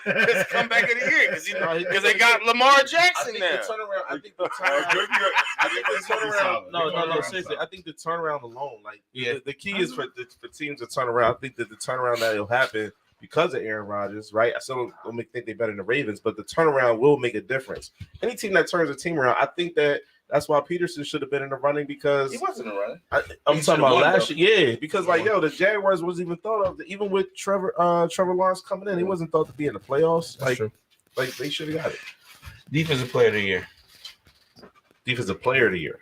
comeback of the year because they got Lamar Jackson there. I think the turnaround. No. Seriously, I think the turnaround alone, like, the key is for teams to turn around. I think that the turnaround that'll happen because of Aaron Rodgers, right? I still don't think they're better than the Ravens, but the turnaround will make a difference. Any team that turns a team around, I think that's why Peterson should have been in the running because he wasn't in the running. I'm talking about last year. Yeah, because the Jaguars wasn't even thought of. Even with Trevor Lawrence coming in, he wasn't thought to be in the playoffs. Like they should have got it. Defensive player of the year. Defensive player of the year.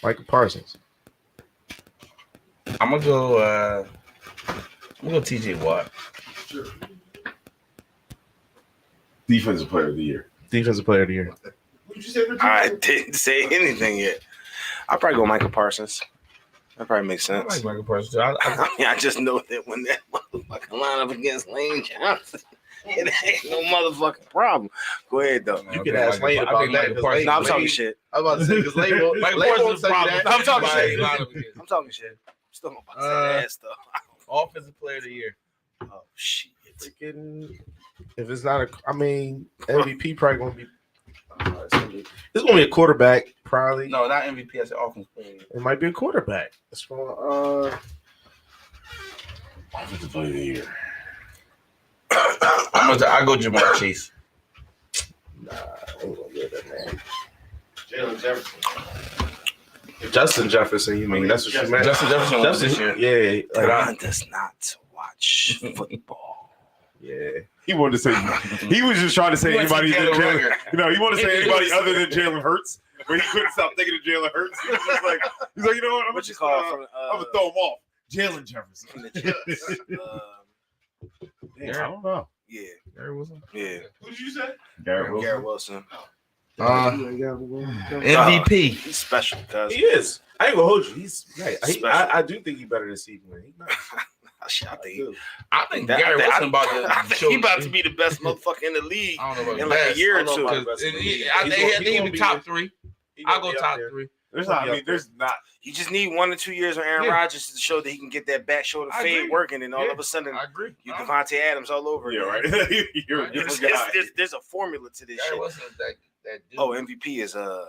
Michael Parsons. I'm gonna go TJ Watt. Sure. Defensive player of the year. Defensive player of the year. I didn't say anything yet. I'll probably go Michael Parsons. That probably makes sense. I like Michael Parsons. I just know that when that motherfucking line up against Lane Johnson, it ain't no motherfucking problem. Go ahead, though. You can ask Lane about that. No, I'm talking shit. I'm about to say because Lane won't say that. I'm talking shit. I'm talking shit. Still about to say that ass, though. Offensive player of the year. Oh, shit. Freaking, if it's not MVP probably going to be. It's gonna be a quarterback, probably. No, not MVP. I said offensive player. It might be a quarterback. It's for Offensive player of the year. I go Jamar Chase. Nah, I ain't gonna get that, man. Jalen Jefferson. Justin Jefferson, you mean? That's what you meant. Justin Jefferson. Yeah. Ron does not watch football. Yeah. He wanted to say he was just trying to say anybody than Jalen. He wanted to say anybody other than Jalen Hurts, but he couldn't stop thinking of Jalen Hurts. He was just like, he's like, you know what? I'm gonna throw him off. Jalen Jefferson. I don't know. Yeah. Garrett Wilson. Yeah. Who did you say? Garrett Wilson. MVP. He's special, cuz. He is. I ain't gonna hold you. He's right. I do think he's better than Seaman. He's not. I think Garrett Wilson he about to be the best motherfucker in the league in like a year or two. I think he'll be top 3. I'll go top 3. There's not. You just need 1 or 2 years on Aaron Rodgers to show that he can get that back shoulder fade working, and all of a sudden, I agree. You Devontae Adams all over. Yeah, right. There's a formula to this shit. That dude. Oh, MVP is the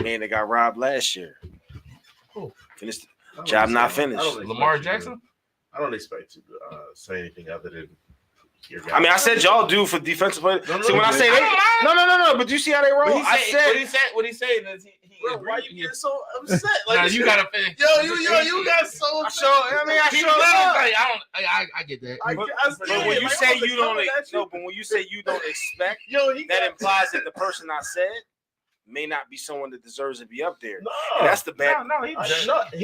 man that got robbed last year. Finished. Job not finished. Lamar Jackson? I don't expect to say anything other than your guy. I mean, I said y'all do for defensive play. See, when I say no, but you see how they roll? What he said is why you get so upset? Like you gotta finish. Yo, you got so upset. I get that. But when you say you don't, but when you say you don't expect, that implies that the person I said may not be someone that deserves to be up there. No, that's the bad. No, he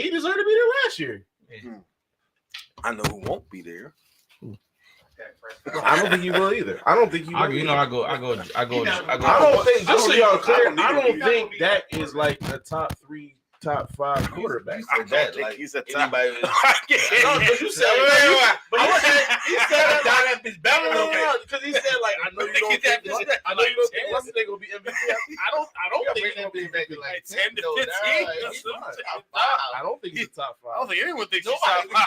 deserved to be there last year. I know who won't be there. I don't think you will either. I don't think you will. I go. I don't think. Just so y'all clear, I don't think that is like a top 3, top 5 quarterback. I don't think he's a top. But you said, he said that is better because he said like I know you don't think what's they gonna be MVP. I don't think he's gonna be MVP like 10 to 15. I don't think he's top 5. I don't think anyone thinks he's top 5. I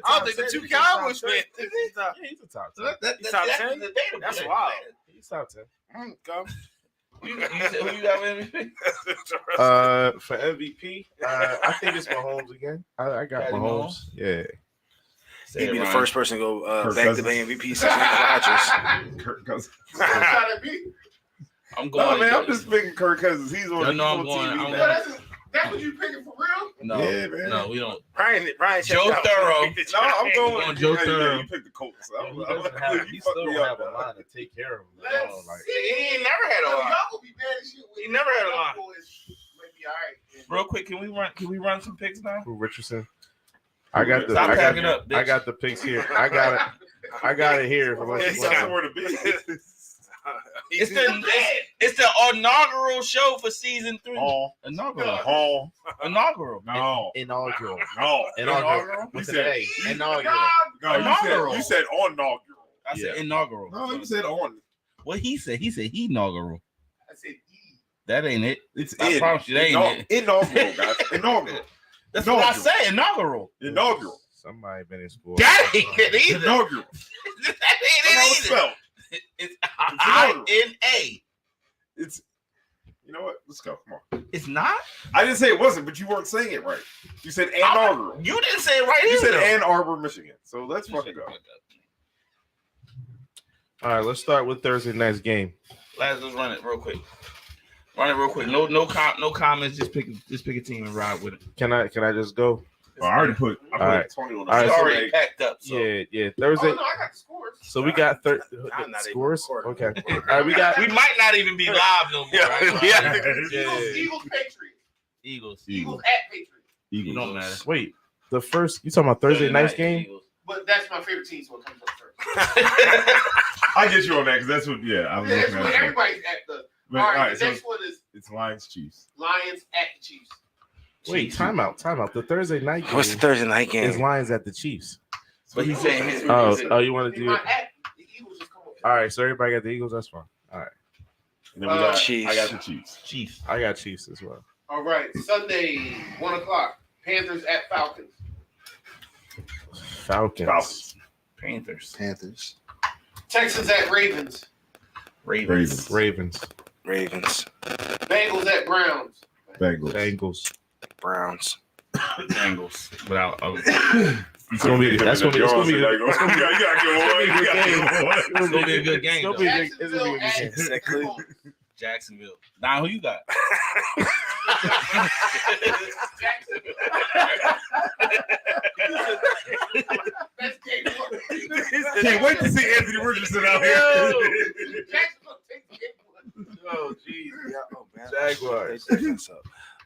don't think the 2 Cowboys fans think he's top. Yeah, he's a top 10. He's top 10. That's wild. He's top 10. Come. Who you got MVP? For MVP, I think it's Mahomes again. I got Mahomes. Yeah. He'd be the first person to go back to being MVP since Rodgers. Kirk Cousins. I'm going. No, man, I'm just picking Kirk Cousins. He's on. I'm going. That's what you picking for real? No, Yeah, man. no, we don't. Ryan Joe Thorough. No, I'm going on Joe Thorough. You picked the Colts. He doesn't have, he still don't have a line to take care of him. Let's Like, He ain't never had a line. Y'all gonna be bad as shit. He never had a line. Maybe all right. Real quick, can we run some picks now? who Richardson? I got the Stop I got, packing up, bitch. I got the picks here. I got it here. For He got somewhere to be. It's the inaugural show for season 3. Inaugural. Inaugural. No. Inaugural. No. Inaugural. With an A. Inaugural. No, Inaugural. you said inaugural. I said inaugural. No, you said on. What he said? He said inaugural. I said E. That ain't it. It's I promise you, that ain't it. Inaugural, guys. Inaugural. That's what I said. Inaugural. Inaugural. Somebody been in school. That ain't it either. Inaugural. That How ain't it's it either. spelled? It's inaugural. I-N-A. It's. You know what? Let's go. Come on. It's not? I didn't say it wasn't, but you weren't saying it right. You said inaugural. You didn't say it right You either. said Ann Arbor, Michigan. So let's fucking go. All right, let's start with Thursday night's game. Let's run it real quick. No comments. Just pick a team and ride with it. Can I just go? I already put. I put All right. 20 on All right, It's so already packed up. So. Yeah. Thursday. Oh, no, I got the scores. So we got I'm not even scores. recording. Okay. All right, we got. We might not even be live no more. Right? Yeah. Eagles, Patriots. Eagles. Eagles at Patriots. It don't matter. Wait, the first. You talking about Thursday night's game? Eagles. But that's my favorite team, so it comes up first. I get you on that because that's what. Yeah, I was Yeah, that's looking what at it. everybody's at the. But, All all right, right, the so next one is it's Lions Chiefs. Lions at the Chiefs. Wait, timeout. The Thursday night game What's the Thursday night is game? Lions at the Chiefs. But he's saying his. Oh, you want to They do? might at the Eagles just come up. All right, so everybody got the Eagles. That's fine. All right, And then we got Chiefs. I got the Chiefs. Chiefs. I got Chiefs as well. All right, Sunday, 1:00. Panthers at Falcons. Falcons. Panthers. Texans at Ravens. Ravens. Ravens. Bengals at Browns. Bengals. Browns. Bengals. Without. It's gonna be. That's gonna be. It's gonna be. It's gonna It's gonna be a good game. It's gonna Though. be a good- it's gonna be a good game. Jacksonville at Jacksonville. Now who you got? Jacksonville. That's game one. Can't wait to see Anthony Richardson out here. Jacksonville takes game one. Oh, jeez. Yeah, oh, man. Jaguars.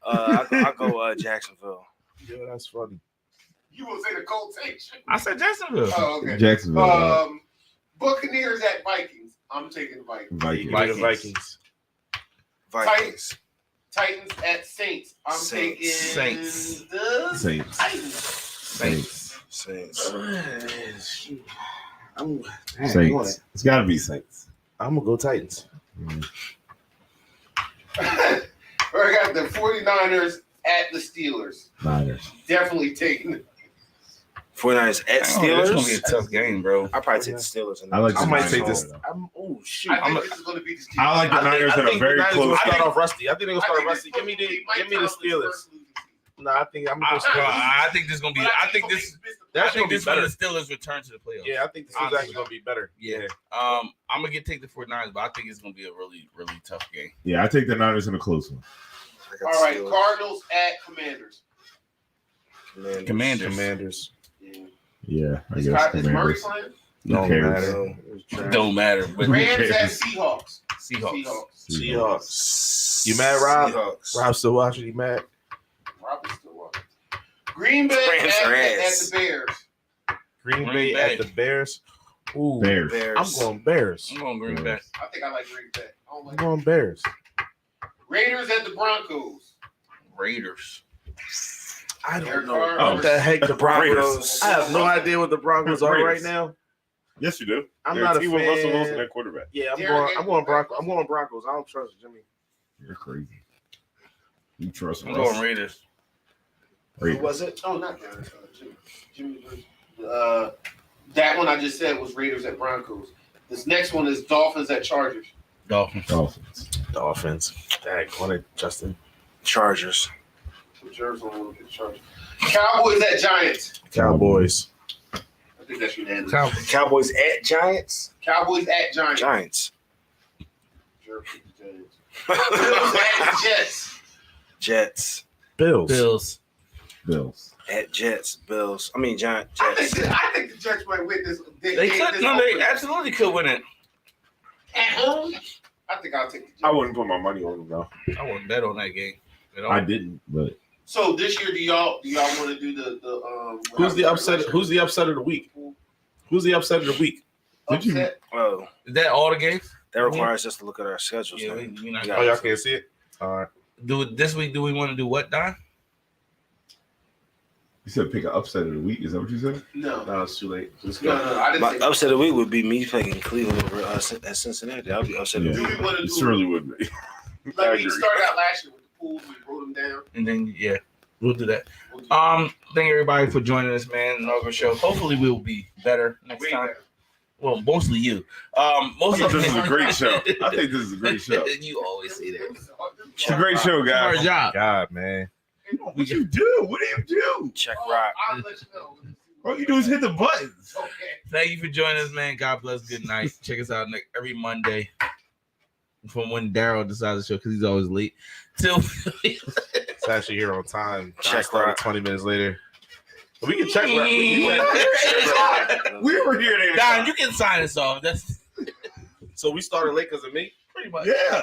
I'll go Jacksonville. Yeah, that's funny. You will say the Colts ain't shit. I said Jacksonville. Oh, okay. Jacksonville. Buccaneers at Vikings. I'm taking the Vikings. Give me the Vikings. Titans at Saints. I'm taking Saints. the Saints. Titans. Saints. Saints. It's got to be Saints. I'm gonna go Titans. I got the 49ers at the Steelers. Niners. Definitely taking it. 49ers at It's gonna be Steelers. a tough game, bro. I'll probably take the Steelers. I like I the might Niners take over, this. though. Oh shoot! I think this is going to be the Steelers. I like the Niners in a very the Niners close. will start I think- off rusty. I think they're gonna start off rusty. this Give me is Mike the Tomlin's Steelers. first losing season. No, I think I'm gonna go I- Steelers. I think this is gonna be. But I think this. he's missed the That's I think gonna be this is when better. the Steelers return to the playoffs. Yeah, I think this is Honestly. actually gonna be better. Yeah. I'm gonna take the 49ers, but I think it's gonna be a really, really tough game. Yeah, I take the Niners in a close one. I got All right, Steelers. Cardinals at Commanders. Commanders. Yeah, I Is guess Murray Commanders. playing? Who cares? Don't matter. But Rams at cares? Seahawks. Seahawks. Seahawks. You mad, Rob? Seahawks. Rob still watching? You mad? Robin's still watching. Green Bay Rams are at ass. the Bears. Green Bay at the Bears. Ooh, Bears. I'm going Bears. I'm going Green Bay. I think I like Green Bay. I don't I'm like going Bears. Raiders at the Broncos. Raiders. I Derek don't know Carr. what the heck the Broncos. Raiders. I have no idea what the Broncos are right Raiders. now. Yes, you do. I'm They're not a team with Russell fan. Wilson at quarterback. Yeah, I'm Derek going Broncos. I'm going Broncos. I don't trust Jimmy. You're crazy. You trust I'm going Russ? Raiders. Who was it? Oh, not Derek. Jimmy. That one I just said was Raiders at Broncos. This next one is Dolphins at Chargers. Dolphins. Dolphins. Dang, on it, Justin. Chargers. Cowboys at Giants. Cowboys. I think that's unanimous. Cowboys at Giants. Cowboys at Giants. Giants. Bills at Jets. Jets. Bills. At Jets, Bills. I mean, Jets. I think the Jets might win this. They could. No, they absolutely could win it. At home, I think I'll take the Jets. I wouldn't put my money on them though. I wouldn't bet on that game. I didn't, but So this year, do y'all want to do the who's the upset of the week? Who's the upset of the week? upset? Well, Is that all the games? that requires us to look at our schedules. Yeah, man. we not Yeah. Oh, y'all can't see it. All right. do it this week. Do we want to do what, Don? You said pick an upset of the week. Is that what you said? No, No, it's too late. Let's no, go. I didn't My say. upset of the week would be me picking Cleveland over at Cincinnati. That would be upset of the Do week. we want to It do? certainly would be. Like we started out last year with the pool, we wrote them down. And then we'll do that. We'll do Thank everybody for joining us, man. Inaugural show. Hopefully, we'll be better next way time. better. Well, mostly you. Most I of think this is a great show. I think this is a great show. You always say that. It's a great show, Our guys. job. God, man. What you do? What do you do? Check Oh, rock. I'll let you know. All you do is hit the buttons. Okay. Thank you for joining us, man. God bless. Good night. Check us out every Monday from when Daryl decides to show because he's always late. Till It's actually here on time. Check Started rock. 20 minutes later. But we can check. Don, We were here. you can sign us off. That's So we started late because of me. pretty much. Yeah.